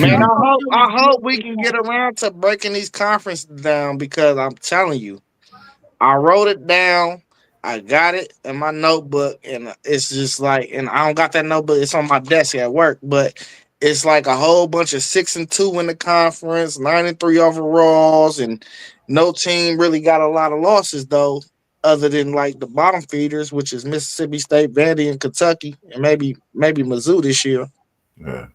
Man, I thought that I was hope we good. can get around to breaking these conferences down because I'm telling you, I wrote it down. I got it in my notebook, and it's just like, and I don't got that notebook. It's on my desk at work, but it's like a whole bunch of 6-2 in the conference, 9-3 overalls, and no team really got a lot of losses though, other than like the bottom feeders, which is Mississippi State, Vandy, and Kentucky, and maybe Mizzou this year. Yeah.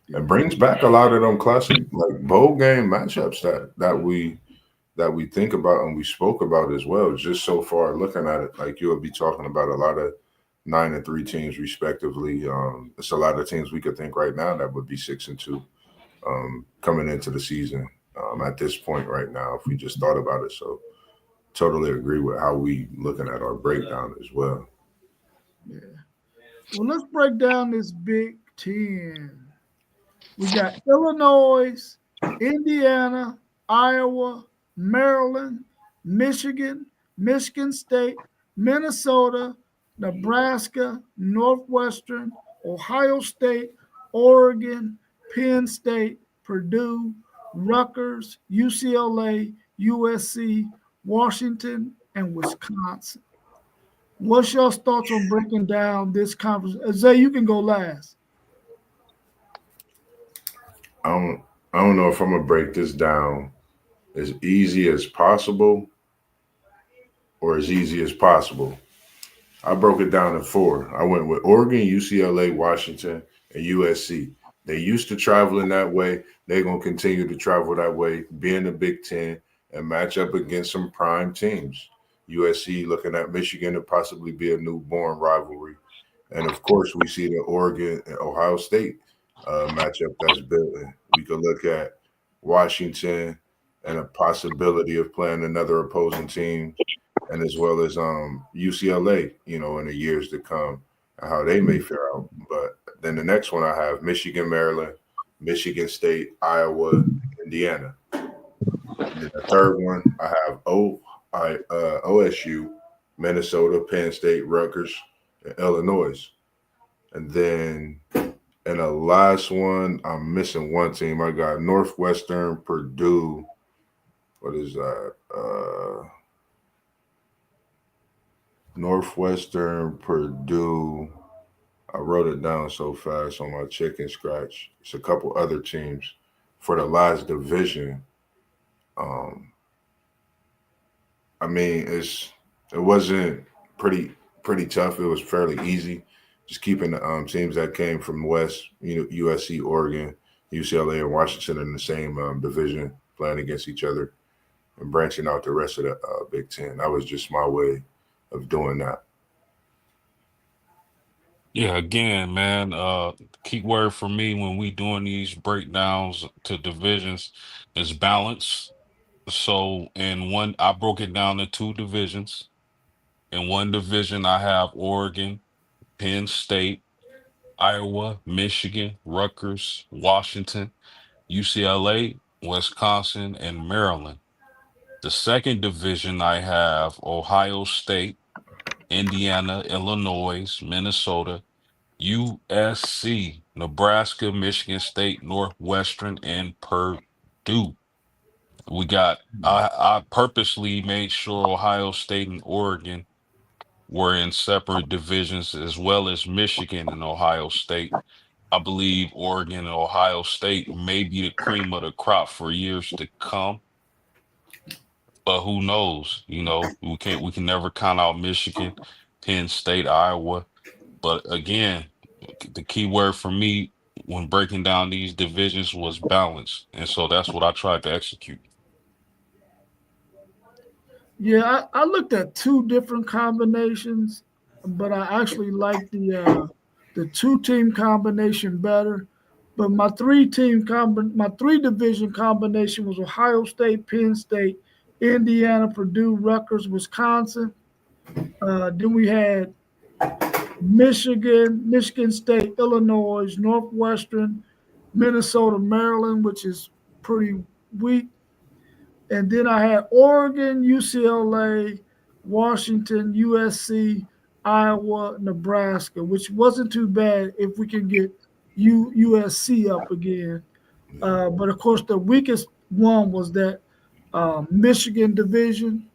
It brings back a lot of them classic like bowl game matchups that we think about and we spoke about as well. Just so far looking at it, like you'll be talking about a lot of 9-3 teams respectively. It's a lot of teams we could think right now that would be 6-2 coming into the season at this point right now if we just thought about it. So totally agree with how we looking at our breakdown as well. Yeah. Well, let's break down this Big Ten. We got Illinois, Indiana, Iowa, Maryland, Michigan, Michigan State, Minnesota, Nebraska, Northwestern, Ohio State, Oregon, Penn State, Purdue, Rutgers, UCLA, USC, Washington, and Wisconsin. What's your thoughts on breaking down this conference? Zay, you can go last. I don't I don't know if I'm gonna break this down as easy as possible or as easy as possible. I broke it down in four. I went with Oregon, UCLA, Washington, and USC. They used to travel in that way. They're going to continue to travel that way, be in the Big Ten, and match up against some prime teams. USC looking at Michigan to possibly be a newborn rivalry. And of course, we see the Oregon and Ohio State matchup that's building. We could look at Washington and a possibility of playing another opposing team and as well as UCLA, in the years to come, and how they may fare out. But then the next one I have Michigan, Maryland, Michigan State, Iowa, Indiana. And then the third one I have OSU, Minnesota, Penn State, Rutgers, and Illinois. And then in the last one, I'm missing one team. I got Northwestern, Purdue. What is that? Northwestern, Purdue. I wrote it down so fast on my chicken scratch. It's a couple other teams for the last division. Um, I mean, it wasn't pretty tough. It was fairly easy. Just keeping the teams that came from West, USC, Oregon, UCLA, and Washington in the same division, playing against each other, and branching out the rest of the Big Ten. That was just my way of doing that. Yeah, again, man, key word for me when we doing these breakdowns to divisions is balance. So in one, I broke it down to two divisions. In one division, I have Oregon, Penn State, Iowa, Michigan, Rutgers, Washington, UCLA, Wisconsin, and Maryland. The second division, I have Ohio State, Indiana, Illinois, Minnesota, USC, Nebraska, Michigan State, Northwestern, and Purdue. We got. I purposely made sure Ohio State and Oregon were in separate divisions, as well as Michigan and Ohio State. I believe Oregon and Ohio State may be the cream of the crop for years to come. But who knows? You know, we can never count out Michigan, Penn State, Iowa. But again, the key word for me when breaking down these divisions was balance. And so that's what I tried to execute. Yeah, I looked at two different combinations, but I actually like the two team combination better. But my three division combination was Ohio State, Penn State, Indiana, Purdue, Rutgers, Wisconsin. Then we had Michigan, Michigan State, Illinois, Northwestern, Minnesota, Maryland, which is pretty weak. And then I had Oregon, UCLA, Washington, USC, Iowa, Nebraska, which wasn't too bad if we can get USC up again. But of course, the weakest one was that Michigan division.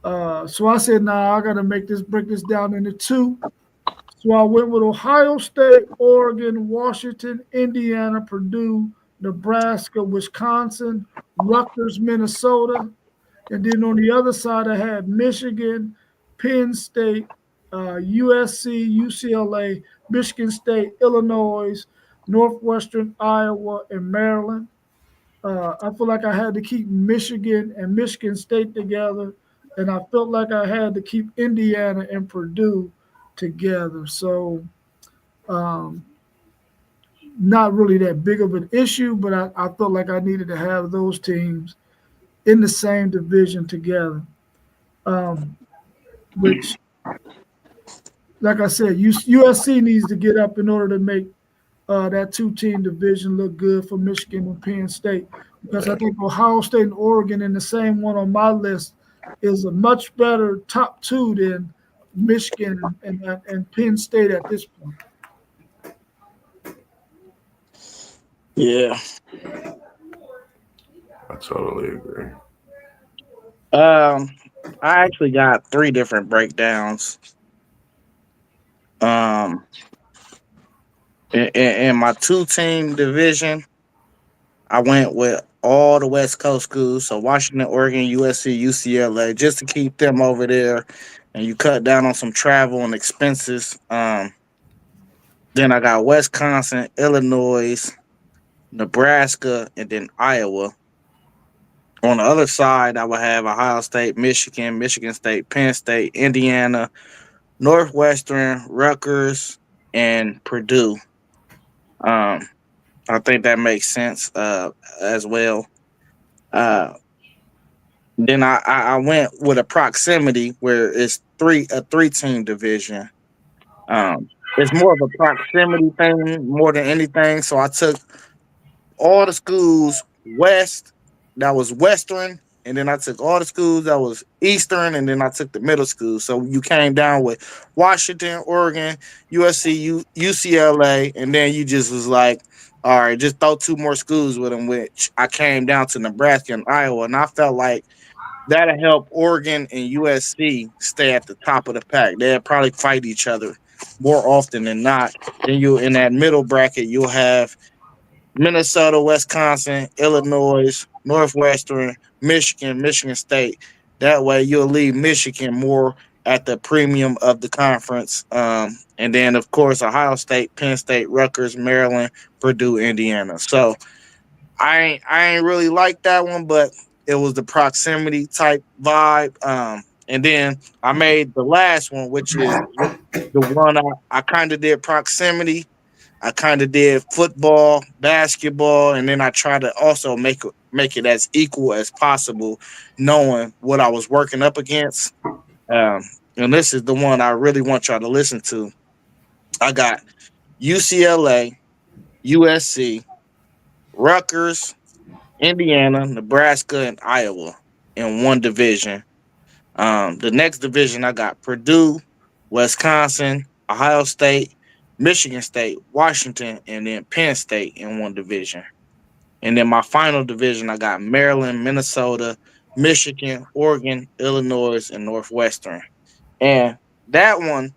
So I said, nah, I got to break this down into two. So I went with Ohio State, Oregon, Washington, Indiana, Purdue, Nebraska, Wisconsin, Rutgers, Minnesota. And then on the other side, I had Michigan, Penn State, USC, UCLA, Michigan State, Illinois, Northwestern, Iowa, and Maryland. I feel like I had to keep Michigan and Michigan State together, and I felt like I had to keep Indiana and Purdue together. So, not really that big of an issue, but I felt like I needed to have those teams in the same division together. Which, like I said, USC needs to get up in order to make that two-team division look good for Michigan and Penn State, because I think Ohio State and Oregon in the same one on my list is a much better top two than Michigan and Penn State at this point. Yeah. I totally agree. I actually got three different breakdowns. In my two-team division, I went with all the West Coast schools, so Washington, Oregon, USC, UCLA, just to keep them over there, and you cut down on some travel and expenses. Then I got Wisconsin, Illinois, Nebraska, and then Iowa. On the other side, I would have Ohio State, Michigan, Michigan State, Penn State, Indiana, Northwestern, Rutgers, and Purdue. I think that makes sense as well. Then I went with a proximity where it's a three-team division. It's more of a proximity thing more than anything. So I took all the schools west that was Western, and then I took all the schools that was Eastern, and then I took the middle school. So you came down with Washington, Oregon, USC, UCLA, and then you just was like, all right, just throw two more schools with them, which I came down to Nebraska and Iowa, and I felt like that'll help Oregon and USC stay at the top of the pack. They'll probably fight each other more often than not. Then you in that middle bracket, you'll have Minnesota, Wisconsin, Illinois, Northwestern, Michigan, Michigan State. That way you'll leave Michigan more at the premium of the conference. And then, of course, Ohio State, Penn State, Rutgers, Maryland, Purdue, Indiana. So I ain't really like that one, but it was the proximity type vibe. And then I made the last one, which is the one I kind of did proximity. I kind of did football, basketball, and then I tried to also make it as equal as possible, knowing what I was working up against. And this is the one I really want y'all to listen to. I got UCLA, USC, Rutgers, Indiana, Nebraska, and Iowa in one division. The next division, I got Purdue, Wisconsin, Ohio State, Michigan State, Washington, and then Penn State in one division. And then my final division, I got Maryland, Minnesota, Michigan, Oregon, Illinois, and Northwestern. And that one,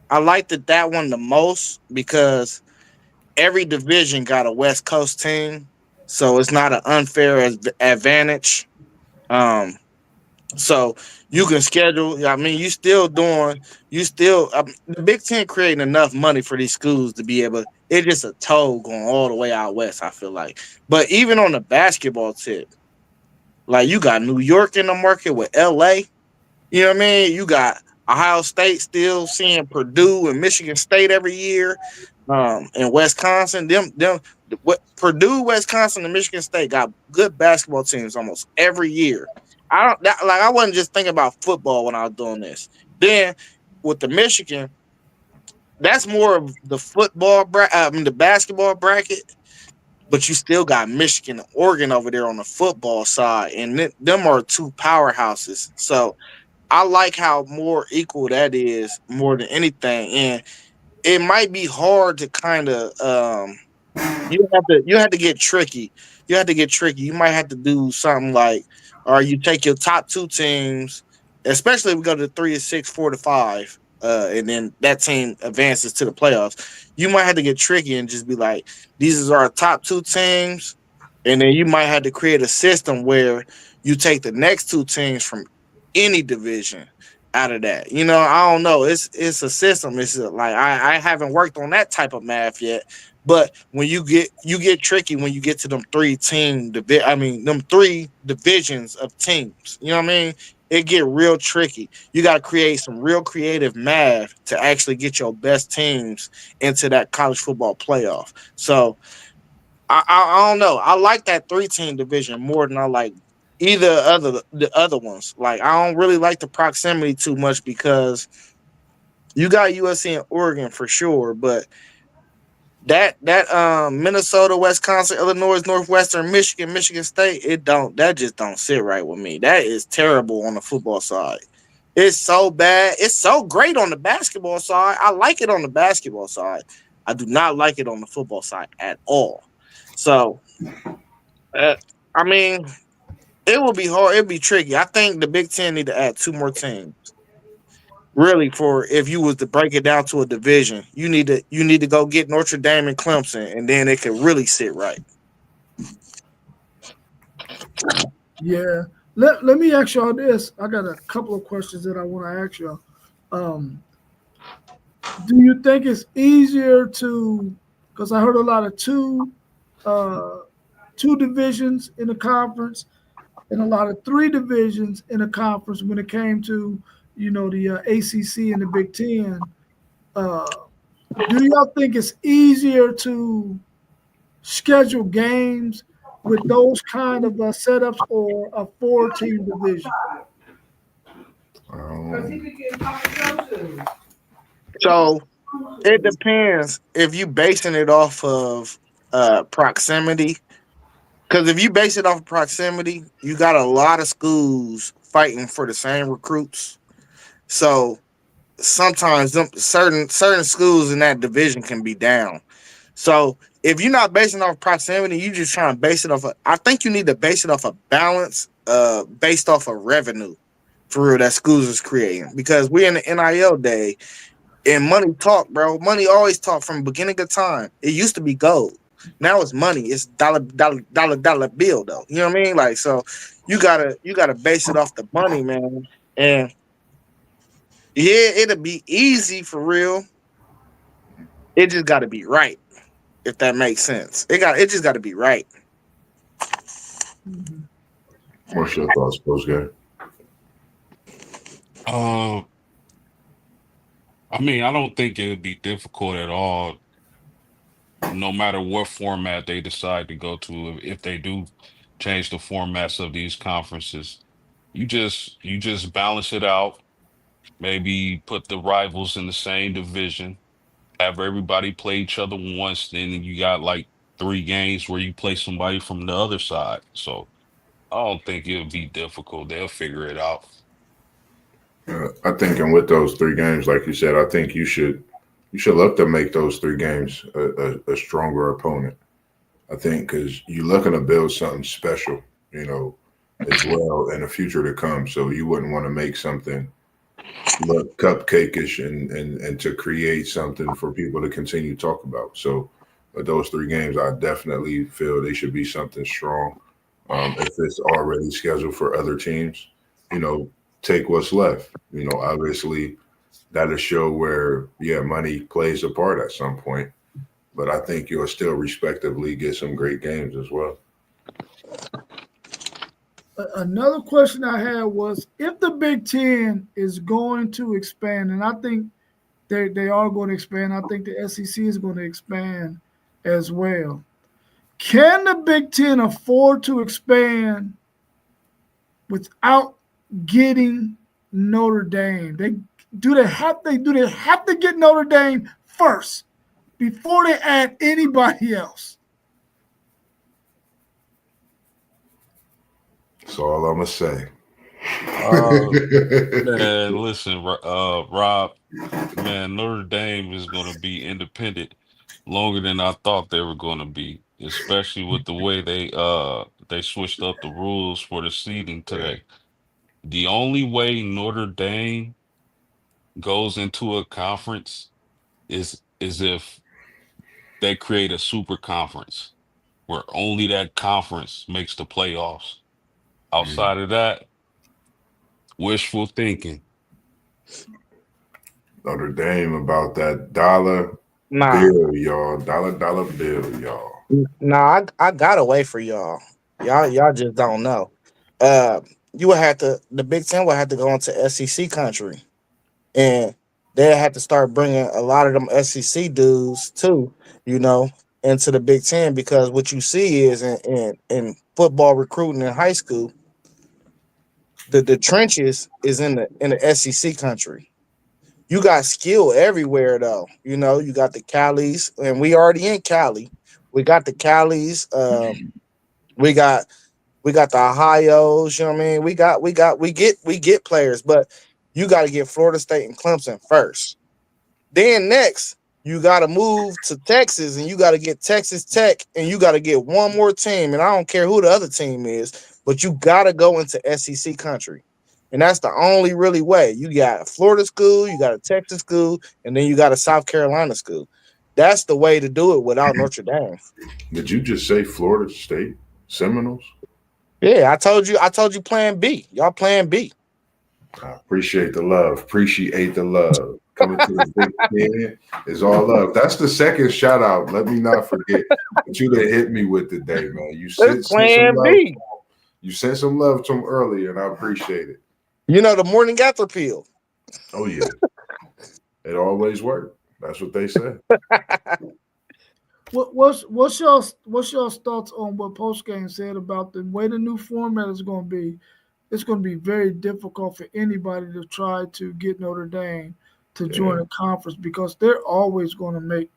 I liked that one the most because every division got a West Coast team, so it's not an unfair advantage. Um, so you can schedule. I mean, the Big Ten creating enough money for these schools to be able. It's just a toll going all the way out west. I feel like, but even on the basketball tip, like you got New York in the market with LA. You know what I mean? You got Ohio State still seeing Purdue and Michigan State every year. And Wisconsin, what Purdue, Wisconsin, and Michigan State got good basketball teams almost every year. I wasn't just thinking about football when I was doing this. Then with the Michigan, that's more of the the basketball bracket. But you still got Michigan and Oregon over there on the football side, and them are two powerhouses. So I like how more equal that is more than anything. And it might be hard to kind of you have to get tricky. You have to get tricky. You might have to do something like, or you take your top two teams, especially if we go to 3-6, 4-5, and then that team advances to the playoffs. You might have to get tricky and just be like, these are our top two teams, and then you might have to create a system where you take the next two teams from any division out of that. You know, I don't know. It's a system. It's like I haven't worked on that type of math yet. But when you get tricky when you get to them three divisions of teams. You know what I mean? It get real tricky. You got to create some real creative math to actually get your best teams into that college football playoff. So I don't know. I like that 3-team division more than I like the other ones. Like I don't really like the proximity too much because you got USC and Oregon for sure, but that Minnesota, Wisconsin, Illinois, Northwestern, Michigan, Michigan State, that just don't sit right with me. That is terrible on the football side. It's so bad. It's so great on the basketball side. I like it on the basketball side. I do not like it on the football side at all. So, I mean, it will be hard. It'll be tricky. I think the Big Ten need to add 2 more teams. Really, for if you was to break it down to a division, you need to go get Notre Dame and Clemson, and then it could really sit right. Yeah. Let me ask y'all this. I got a couple of questions that I want to ask y'all. Do you think it's easier to, because I heard a lot of two divisions in the conference and a lot of 3 divisions in a conference when it came to, you know, the ACC and the Big Ten. Do y'all think it's easier to schedule games with those kind of setups or a 4-team division? So it depends if you basing it off of proximity. Because if you base it off of proximity, you got a lot of schools fighting for the same recruits. So sometimes certain schools in that division can be down. So if you're not basing it off proximity, you just trying to base it off I think you need to base it off a balance based off of revenue for real that schools is creating. Because we're in the NIL day and money talk, bro. Money always talk from the beginning of time. It used to be gold. Now it's money. It's dollar bill though. You know what I mean? Like, so you gotta base it off the money, man. And yeah, it'll be easy for real. It just gotta be right, if that makes sense. It just gotta be right. What's your thoughts, post game? I mean, I don't think it would be difficult at all, no matter what format they decide to go to. If they do change the formats of these conferences, you just balance it out. Maybe put the rivals in the same division, have everybody play each other once, then you got like 3 games where you play somebody from the other side. So I don't think it'll be difficult. They'll figure it out. I think, and with those 3 games, like you said, I think you should look to make those 3 games a stronger opponent. I think because you're looking to build something special, as well in the future to come. So you wouldn't want to make something look cupcakeish and to create something for people to continue to talk about. So those three games, I definitely feel they should be something strong. If it's already scheduled for other teams, take what's left. Obviously that'll show where money plays a part at some point. But I think you'll still respectively get some great games as well. Another question I had was if the Big Ten is going to expand, and I think they are going to expand. I think the SEC is going to expand as well. Can the Big Ten afford to expand without getting Notre Dame? Do they have to get Notre Dame first before they add anybody else? That's all I'm gonna say. Man, listen, Rob, man, Notre Dame is going to be independent longer than I thought they were going to be, especially with the way they switched up the rules for the seeding today. The only way Notre Dame goes into a conference is if they create a super conference where only that conference makes the playoffs. Outside of that, wishful thinking. Notre Dame about that dollar Nah, bill, y'all. Dollar bill, y'all. I got a way for y'all. Y'all just don't know. Uh, you would have to. The Big Ten would have to go into SEC country, and they had to start bringing a lot of them SEC dudes too. You know, into the Big Ten because what you see is in football recruiting in high school, the trenches is in the SEC country. You got skill everywhere though. You know, you got the Callies, and we already in Cali. We got the Callies. We got the Ohio's. You know what I mean? We get players, but you got to get Florida State and Clemson first. Then next, you got to move to Texas, and you got to get Texas Tech, and you got to get one more team. And I don't care who the other team is, but you got to go into SEC country. And that's the only really way. You got a Florida school, you got a Texas school, and then you got a South Carolina school. That's the way to do it without Notre Dame. Did you just say Florida State Seminoles? Yeah, I told you plan B. Y'all plan B. I appreciate the love. Appreciate the love. Coming to the Big Ten is all love. That's the second shout out. Let me not forget what you done hit me with today, man. You sent some Plan love. B. You sent some love to him earlier, and I appreciate it. You know the morning after peel. Oh yeah, it always worked. That's what they say. What's y'all's thoughts on what postgame said about the way the new format is going to be? It's going to be very difficult for anybody to try to get Notre Dame to join a conference because they're always going to make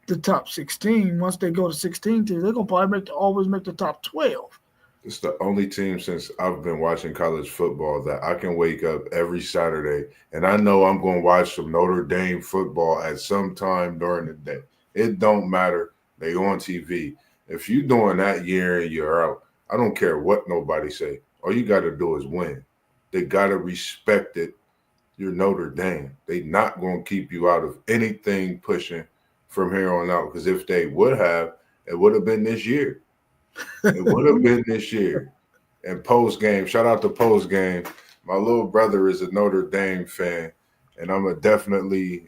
the top 16. Once they go to 16 teams, they're going to probably always make the top 12. It's the only team since I've been watching college football that I can wake up every Saturday and I know I'm going to watch some Notre Dame football at some time during the day. It don't matter. They on TV. If you doing that year in, year out, I don't care what nobody say. All you got to do is win. They got to respect it. You're Notre Dame. They not going to keep you out of anything pushing from here on out because if they would have, it would have been this year. It would have been this year. And post game, shout out to post game. My little brother is a Notre Dame fan, and I'm gonna definitely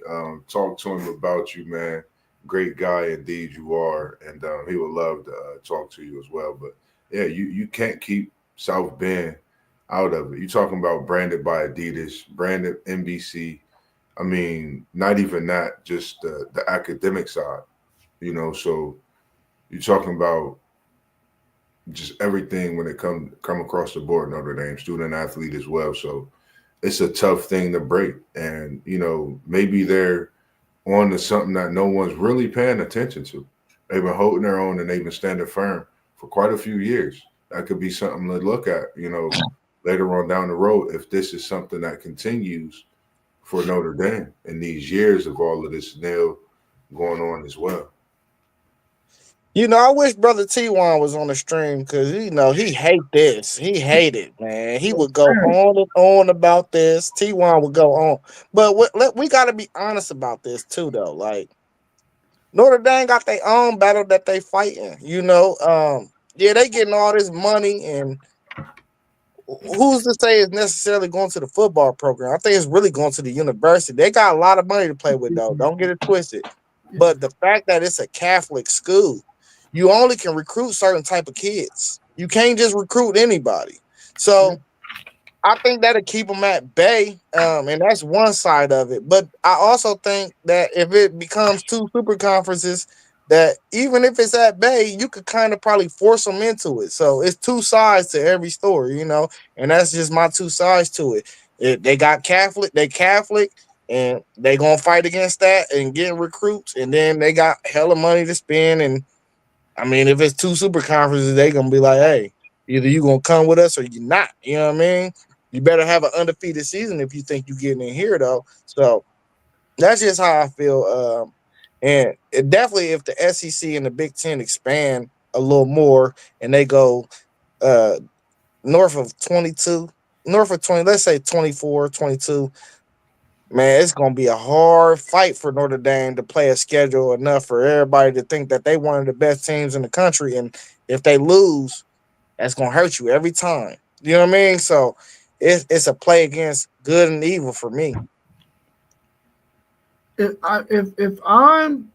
talk to him about you, man. Great guy indeed you are, and he would love to talk to you as well. But yeah, you can't keep South Bend out of it. You talking about branded by Adidas, branded NBC. I mean, not even that, just the academic side. So you're talking about just everything when it come across the board. Notre Dame student athlete as well, so it's a tough thing to break. And maybe they're on to something that no one's really paying attention to. They've been holding their own and they've been standing firm for quite a few years. That could be something to look at, later on down the road if this is something that continues for Notre Dame in these years of all of this nail going on as well. I wish brother T1 was on the stream because he hate this. He hate it, man. He would go on and on about this. T1 would go on, but we got to be honest about this too, though. Like Notre Dame got their own battle that they fighting. Yeah, they getting all this money, and who's to say it's necessarily going to the football program? I think it's really going to the university. They got a lot of money to play with, though. Don't get it twisted. But the fact that it's a Catholic school, you only can recruit certain type of kids. You can't just recruit anybody. So I think that'll keep them at bay, and that's one side of it. But I also think that if it becomes 2 super conferences, that even if it's at bay, you could kind of probably force them into it. So it's 2 sides to every story, and that's just my 2 sides to it. They got Catholic, and they gonna fight against that and get recruits, and then they got hella money to spend. And I mean, if it's 2 super conferences, they gonna be like, hey, either you gonna come with us or you're not. You know what I mean? You better have an undefeated season if you think you're getting in here, though. So that's just how I feel. And it definitely, if the SEC and the Big Ten expand a little more and they go north of 22, north of 20, let's say 24, 22, man, it's going to be a hard fight for Notre Dame to play a schedule enough for everybody to think that they one of the best teams in the country. And if they lose, that's going to hurt you every time. You know what I mean? So it's a play against good and evil for me. If I'm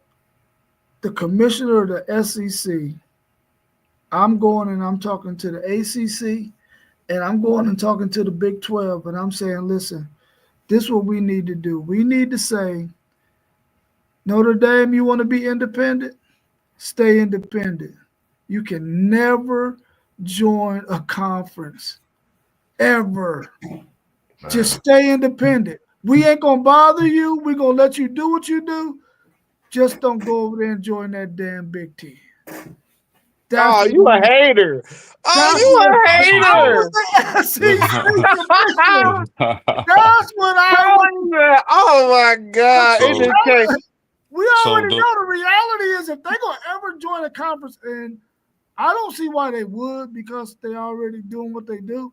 the commissioner of the SEC, I'm going and I'm talking to the ACC, and I'm going and talking to the Big 12, and I'm saying, listen, this is what we need to do. We need to say, Notre Dame, you want to be independent? Stay independent. You can never join a conference, ever. Just stay independent. We ain't going to bother you. We're going to let you do what you do. Just don't go over there and join that damn Big Ten. You a hater. You a hater. That's what I want. Oh, my God. We already know the reality is if they're going to ever join a conference, and I don't see why they would because they're already doing what they do.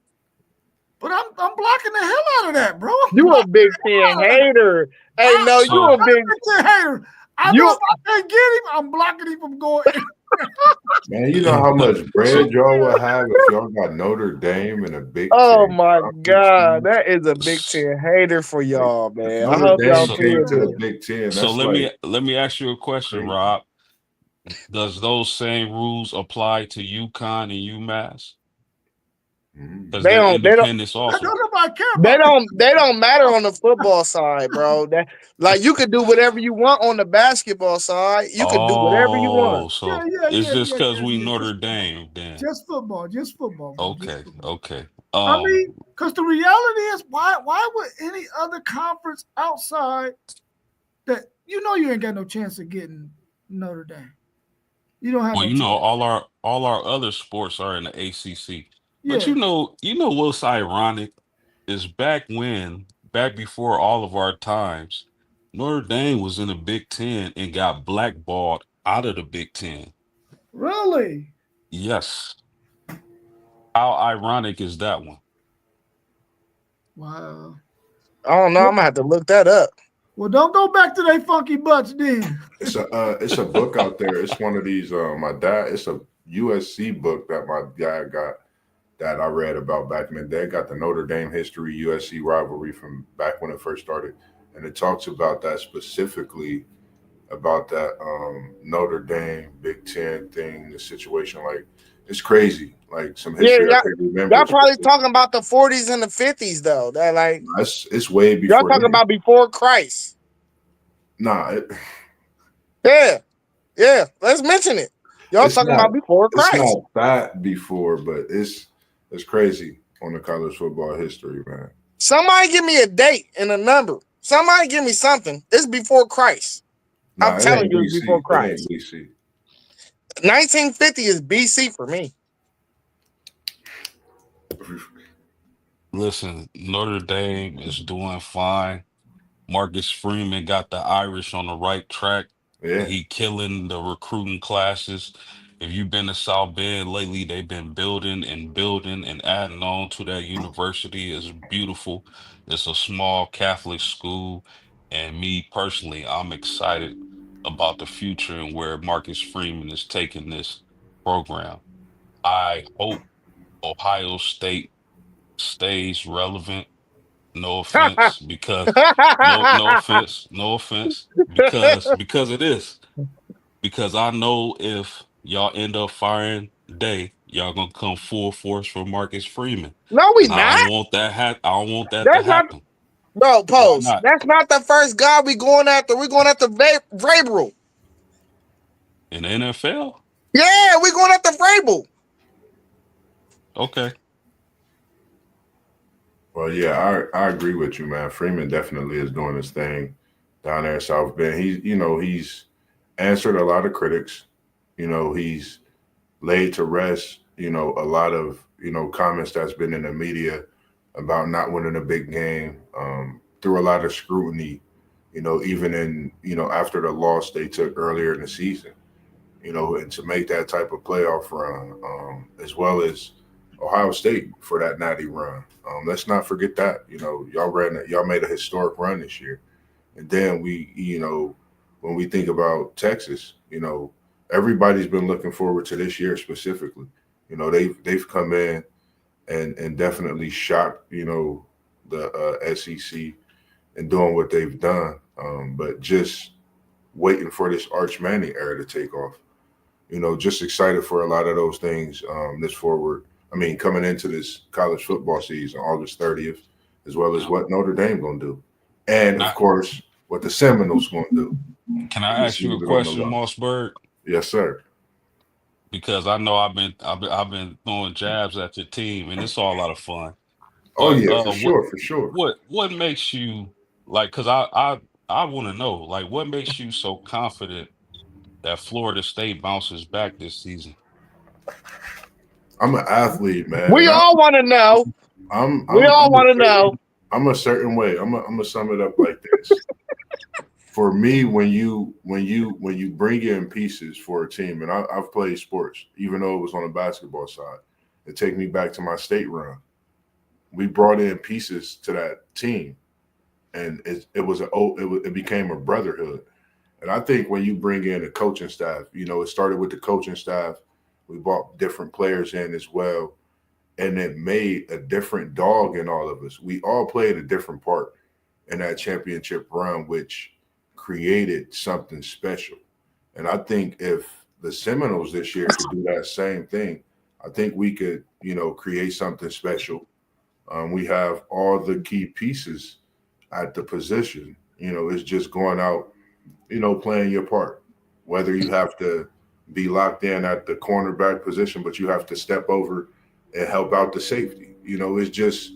But I'm blocking the hell out of that, bro. You a Big Ten hater. Hey, no, you a Big Ten hater. I know if I can't get him, I'm blocking him from going. Man, you know how much bread y'all would have if y'all got Notre Dame and a Big Ten. Oh my God, that is a Big Ten hater for y'all, man. I hope y'all feel to the Big Ten. So let me ask you a question, crazy. Rob. Does those same rules apply to UConn and UMass? They don't matter on the football side, bro. Like you could do whatever you want on the basketball side. You can do whatever you want. So it's just because we Notre Dame, then. Just football. Okay. I mean, because the reality is, why would any other conference outside that you ain't got no chance of getting Notre Dame? You don't have. Well, all our other sports are in the ACC. But you know what's ironic is back before all of our times, Notre Dame was in the Big Ten and got blackballed out of the Big Ten. Really? Yes. How ironic is that one? Wow. I don't know. I'm gonna have to look that up. Well, don't go back to their funky butts then. It's a book out there. It's one of these. It's a USC book that my dad got. That I read about back in the day. Got the Notre Dame history, USC rivalry from back when it first started. And it talks about that specifically, about that Notre Dame Big Ten thing, the situation. Like, it's crazy. Like, some history I can't remember. Y'all probably talking about the 40s and the 50s, though. That like it's way before. Y'all talking about before Christ. Nah. Yeah. Let's mention it. Y'all talking about before Christ. It's not that before, but it's crazy on the college football history, man. Somebody give me a date and a number. Somebody give me something. It's before Christ. I'm telling you, it's before Christ. 1950 is BC for me. Listen, Notre Dame is doing fine. Marcus Freeman got the Irish on the right track. Yeah. He killing the recruiting classes. If you've been to South Bend lately, they've been building and adding on to that university. It's beautiful. It's a small Catholic school. And me personally, I'm excited about the future and where Marcus Freeman is taking this program. I hope Ohio State stays relevant. No offense, because no offense, because it is. Because I know if y'all end up firing Day, y'all gonna come full force for Marcus Freeman. No, we And I not. don't want that I don't want that to That's not, happen. bro. Why Post. not? That's not the first guy we going after. We going after Vrabel. In the NFL? Yeah, we going after Vrabel. Okay. Well, yeah, I agree with you, man. Freeman definitely is doing his thing down there in South Bend. He's answered a lot of critics. He's laid to rest, a lot of, comments that's been in the media about not winning a big game, through a lot of scrutiny, even in, after the loss they took earlier in the season, and to make that type of playoff run, as well as Ohio State for that natty run. Let's not forget that, y'all made a historic run this year. And then when we think about Texas, everybody's been looking forward to this year specifically. They've come in and definitely shocked, the SEC and doing what they've done. But just waiting for this Arch Manning era to take off. Just excited for a lot of those things this forward. I mean, coming into this college football season, August 30th, as well as what Notre Dame going to do. And, of course, what the Seminoles going to do. Can I ask you a question, Mossberg? Yes, sir. Because I know I've been throwing jabs at your team, and it's all a lot of fun. Oh, But yeah, for sure. What makes you like? Because I want to know, like, what makes you so confident that Florida State bounces back this season? I'm an athlete, man. We all want to know. We all want to know. I'm a certain way. I'm gonna sum it up like this. For me, when you bring in pieces for a team, and I've played sports, even though it was on the basketball side, it take me back to my state run. We brought in pieces to that team, and it became a brotherhood. And I think when you bring in a coaching staff, it started with the coaching staff. We brought different players in as well, and it made a different dog in all of us. We all played a different part in that championship run, which created something special. And I think if the Seminoles this year could do that same thing, I think we could, create something special. We have all the key pieces at the position. It's just going out, playing your part. Whether you have to be locked in at the cornerback position, but you have to step over and help out the safety. It's just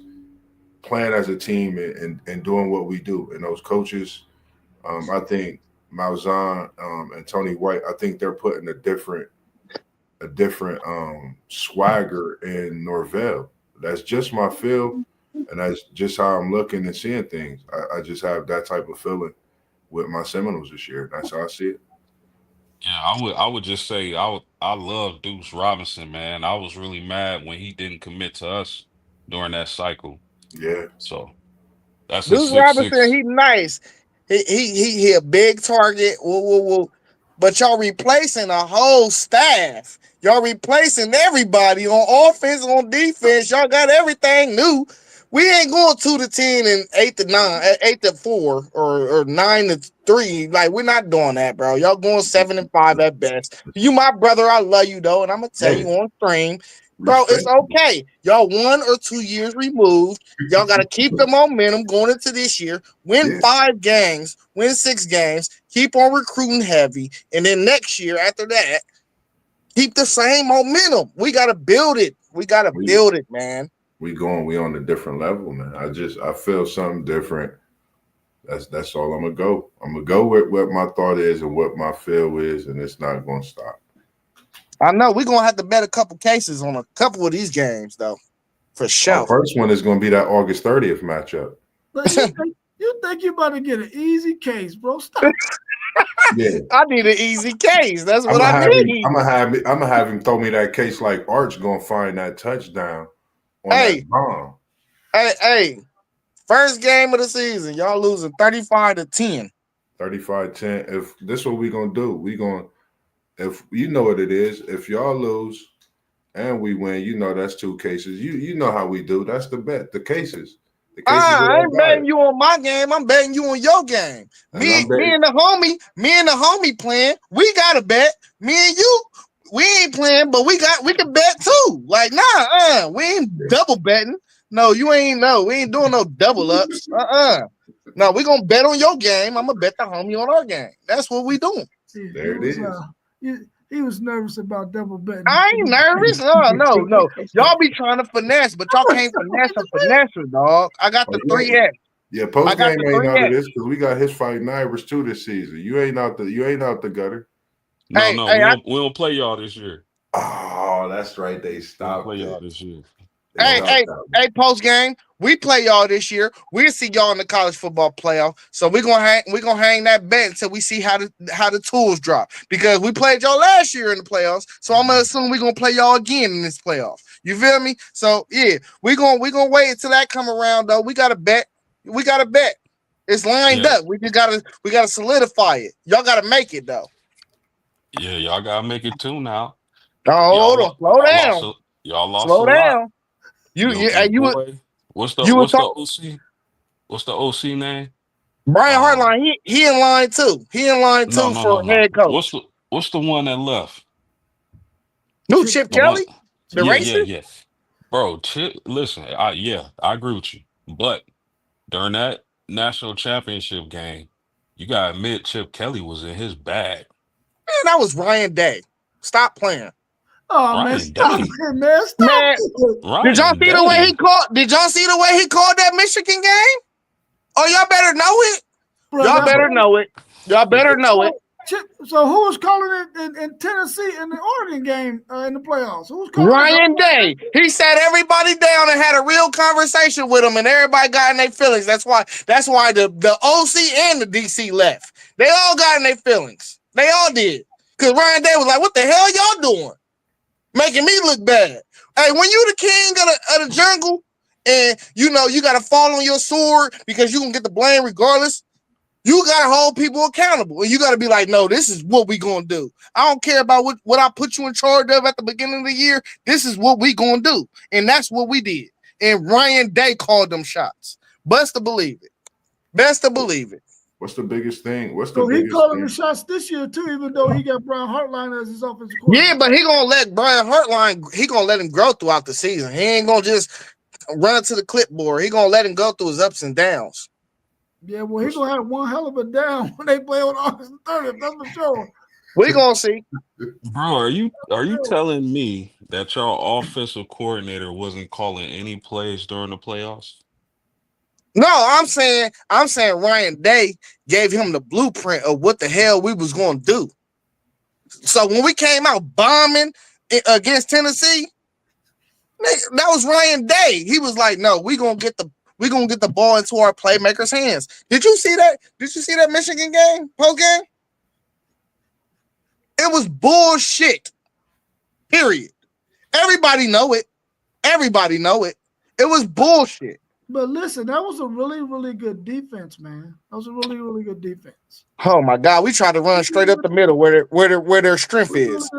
playing as a team and doing what we do. And those coaches, I think Malzahn and Tony White, I think they're putting a different swagger in Norvell. That's just my feel, and that's just how I'm looking and seeing things. I just have that type of feeling with my Seminoles this year. That's how I see it. Yeah, I would just say I love Deuce Robinson, man. I was really mad when he didn't commit to us during that cycle. Yeah. So that's a Deuce 6'6". Robinson, he nice. He a big target. Whoa. But y'all replacing a whole staff. Y'all replacing everybody on offense, on defense. Y'all got everything new. We ain't going 2-10 and 8-4 or 9-3. Like, we're not doing that, bro. Y'all going 7-5 at best. You my brother, I love you though, and I'm gonna tell you on stream. Bro, it's okay. Y'all 1 or 2 years removed. Y'all got to keep the momentum going into this year. Win 5 games, win 6 games, keep on recruiting heavy. And then next year, after that, keep the same momentum. We got to build it. We got to build it, man. We on a different level, man. I feel something different. That's all I'm going to go. I'm going to go with what my thought is and what my feel is, and it's not going to stop. I know we're gonna have to bet a couple cases on a couple of these games, though, for sure. The first one is going to be that August 30th matchup. But you think you about to get an easy case, bro? Stop. Yeah. I need an easy case. That's I'm what gonna I have him. need. I'm gonna have him throw me that case like Arch gonna find that touchdown on Hey, that bomb. hey. First game of the season, y'all losing 35-10. 35-10. If this what we gonna do, we gonna if you know what it is, if y'all lose and we win, you know that's two cases. You know how we do. That's the bet. The cases. The cases are I all ain't got betting it. you on my game. I'm betting you on your game. And Me I'm betting and the homie playing. We got to bet. Me and you, we ain't playing, but we can bet too. Like, we ain't double betting. No, you ain't we ain't doing no double ups. No, we gonna bet on your game. I'm gonna bet the homie on our game. That's what we doing. there it is. He was nervous about double betting. I ain't nervous. No. Y'all be trying to finesse, but y'all can't finesse a finesser, dog. I got the 3X. Yeah, post I got game the ain't out of 3X. this because we got his fighting Irish too this season. You ain't out the gutter. No, Hey, no, hey, we don't play y'all this year. Oh, that's right. They We don't stopped play y'all it. this year. They stopped that. Hey, post game. We play y'all this year. We'll see y'all in the college football playoff. So we're gonna hang that bet until we see how the tools drop. Because we played y'all last year in the playoffs. So I'm gonna assume we're gonna play y'all again in this playoff. You feel me? So yeah, we're gonna wait until that come around though. We gotta bet. It's lined Yeah. up. We gotta solidify it. Y'all gotta make it though. Yeah, y'all gotta make it too now. Oh, hold on, slow down. Y'all lost a Slow lot. down. Your You boy, what's the OC? What's the OC name? Brian Hartline, he in line too. He in line too for No. head coach. What's the one that left? Who, Chip The one, Kelly? The racist? yeah. Bro, Chip, listen, I agree with you. But during that national championship game, you gotta admit Chip Kelly was in his bag. Man, that was Ryan Day. Stop playing. Oh man, Ryan stop Day. it, man. Stop Man, it. did y'all Ryan see the way Day. he called? Did y'all see the way he called that Michigan game? Oh, y'all better know it. Bro, Y'all that- better know it. Y'all better know it. So who was calling it in Tennessee in the Oregon game in the playoffs? Who was calling Ryan it? Day. He sat everybody down and had a real conversation with them, and everybody got in their feelings. That's why the OC and the DC left. They all got in their feelings. They all did. Because Ryan Day was like, what the hell y'all doing? Making me look bad. Hey, when you the king of the jungle, and you know you gotta fall on your sword because you can get the blame regardless. You gotta hold people accountable, and you gotta be like, no, this is what we gonna do. I don't care about what I put you in charge of at the beginning of the year. This is what we gonna do, and that's what we did. And Ryan Day called them shots. Best to believe it. Best to believe it. What's the biggest thing? What's the So he biggest calling thing? the shots this year too, even though he got Brian Hartline as his offensive coordinator. Yeah, but he gonna let Brian Hartline. He gonna let him grow throughout the season. He ain't gonna just run to the clipboard. He gonna let him go through his ups and downs. Yeah, well, he's gonna have one hell of a down when they play on August 30th. That's for sure. We gonna see. Bro, are you telling me that your offensive coordinator wasn't calling any plays during the playoffs? No, I'm saying Ryan Day gave him the blueprint of what the hell we was gonna do. So when we came out bombing against Tennessee, that was Ryan Day. He was like, "No, we gonna get the ball into our playmakers' hands." Did you see that? Did you see that Michigan game post game? It was bullshit. Period. Everybody know it. It was bullshit. But listen, that was a really, really good defense, man. That was a really, really good defense. Oh my God, we tried to run straight up the middle where their strength is.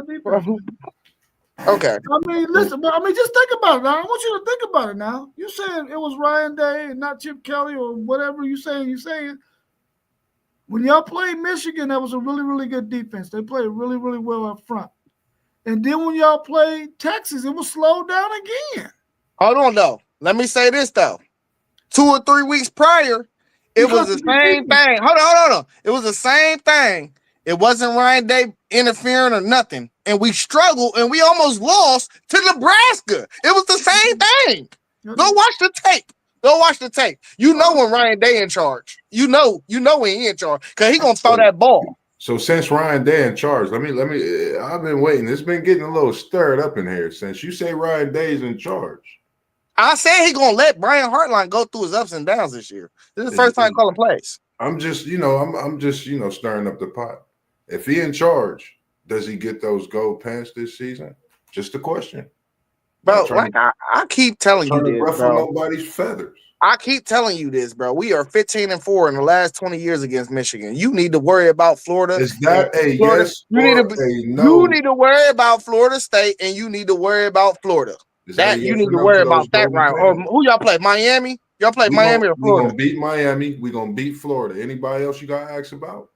Okay. I mean, listen, but just think about it now. I want you to think about it now. You saying it was Ryan Day and not Chip Kelly or whatever you're saying. When y'all played Michigan, that was a really, really good defense. They played really, really well up front. And then when y'all played Texas, it was slowed down again. Hold on, though. Let me say this, though. 2 or 3 weeks prior, it was the same thing. Hold on. It was the same thing. It wasn't Ryan Day interfering or nothing. And we struggled, and we almost lost to Nebraska. It was the same thing. Go watch the tape. You know when Ryan Day in charge. You know when he in charge because he gonna throw that ball. So since Ryan Day in charge, let me. I've been waiting. It's been getting a little stirred up in here since you say Ryan Day's in charge. I said he gonna let Brian Hartline go through his ups and downs this year. This is the first time calling plays. I'm just stirring up the pot. If he in charge, does he get those gold pants this season? Just a question. Bro, Not like I keep telling you trying to this, ruffle bro. nobody's feathers. I keep telling you this, bro. We are 15-4 in the last 20 years against Michigan. You need to worry about Florida. Is that a Florida, yes or a no? You need to worry about Florida State, and you need to worry about Florida. Is that a You yes need or to no worry to those about that gold round. Or pants? who y'all play? Miami? Y'all play Miami or We're Florida? gonna beat Miami. We're gonna beat Florida. Anybody else you got to ask about?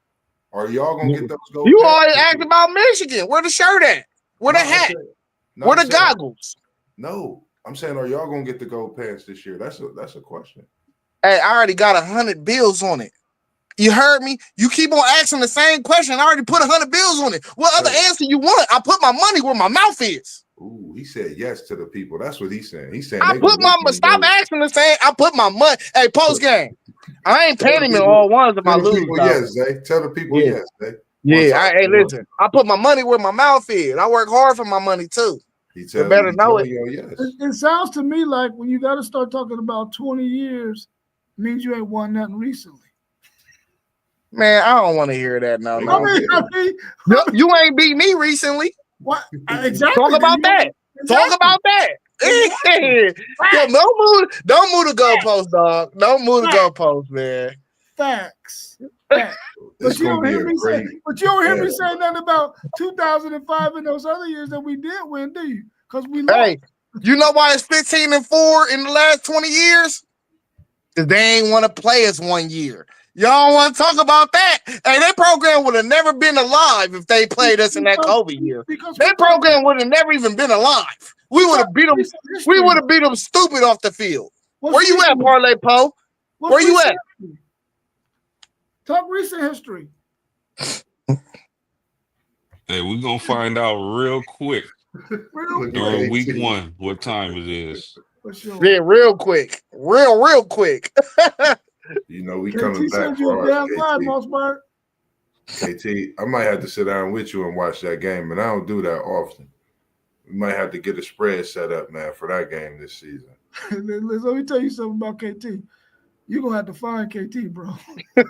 Are y'all gonna get those gold You pants? already asked about Michigan. Where the shirt at? Where the hat? Where the goggles? No, I'm saying, are y'all gonna get the gold pants this year? That's a question. Hey, I already got 100 bills on it. You heard me? You keep on asking the same question. I already put 100 bills on it. What other answer you want? I put my money where my mouth is. Ooh, he said yes to the people. That's what he's saying. He's saying I put my stop asking the same. I put my money. Hey, post game. I ain't paying him in all ones if I lose. Yes, Zay. Tell the people yes, Zay. Yeah, hey, listen. I put my money where my mouth is. I work hard for my money too. You better know it. Yes. It sounds to me like when you got to start talking about 20 years, means you ain't won nothing recently. Man, I don't want to hear that now. You ain't beat me recently. What? Exactly. Talk about that. Exactly. Talk about that. Exactly. Yo, don't move the goalpost, dog. Don't move the goalpost, man. Facts. But you don't hear me say. But you don't hear me say nothing about 2005 and those other years that we did win, do you? Because we lost. Hey, you know why it's 15-4 in the last 20 years? Because they ain't want to play us 1 year. Y'all want to talk about that? Hey, that program would have never been alive if they played us in that COVID year. That program would have never even been alive. We would have beat them. We would have beat them stupid off the field. Where you at, Parlay Poe? Where you at? Talk recent history. Hey, we're gonna find out real quick during week 1 what time it is. Yeah, real quick. Real quick. You know, we coming back for our KT. I might have to sit down with you and watch that game, and I don't do that often. We might have to get a spread set up, man, for that game this season. Let me tell you something about KT. You're gonna have to find KT, bro. KT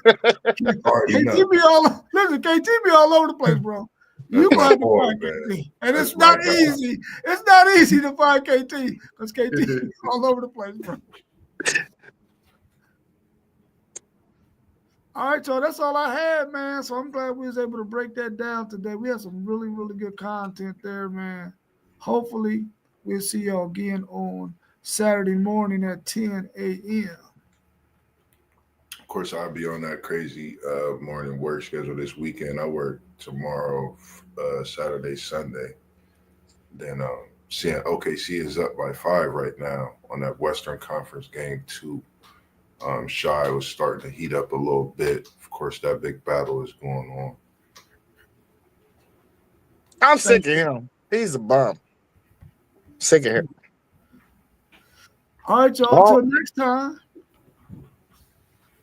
be all over the place, bro. You're gonna have to find KT. And it's not easy. It's not easy to find KT because KT is all over the place, bro. All right, y'all. That's all I had, man. So I'm glad we was able to break that down today. We had some really, really good content there, man. Hopefully, we'll see y'all again on Saturday morning at 10 a.m. Of course, I'll be on that crazy morning work schedule this weekend. I work tomorrow, Saturday, Sunday. Then seeing OKC is up by 5 right now on that Western Conference game 2. Shy was starting to heat up a little bit. Of course, that big battle is going on. I'm sick of him. He's a bum. Sick of him. All right, y'all. Until next time.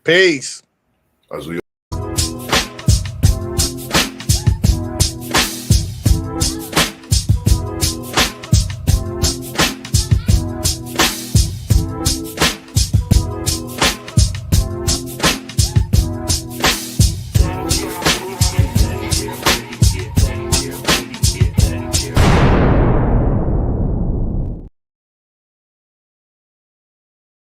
Peace. As we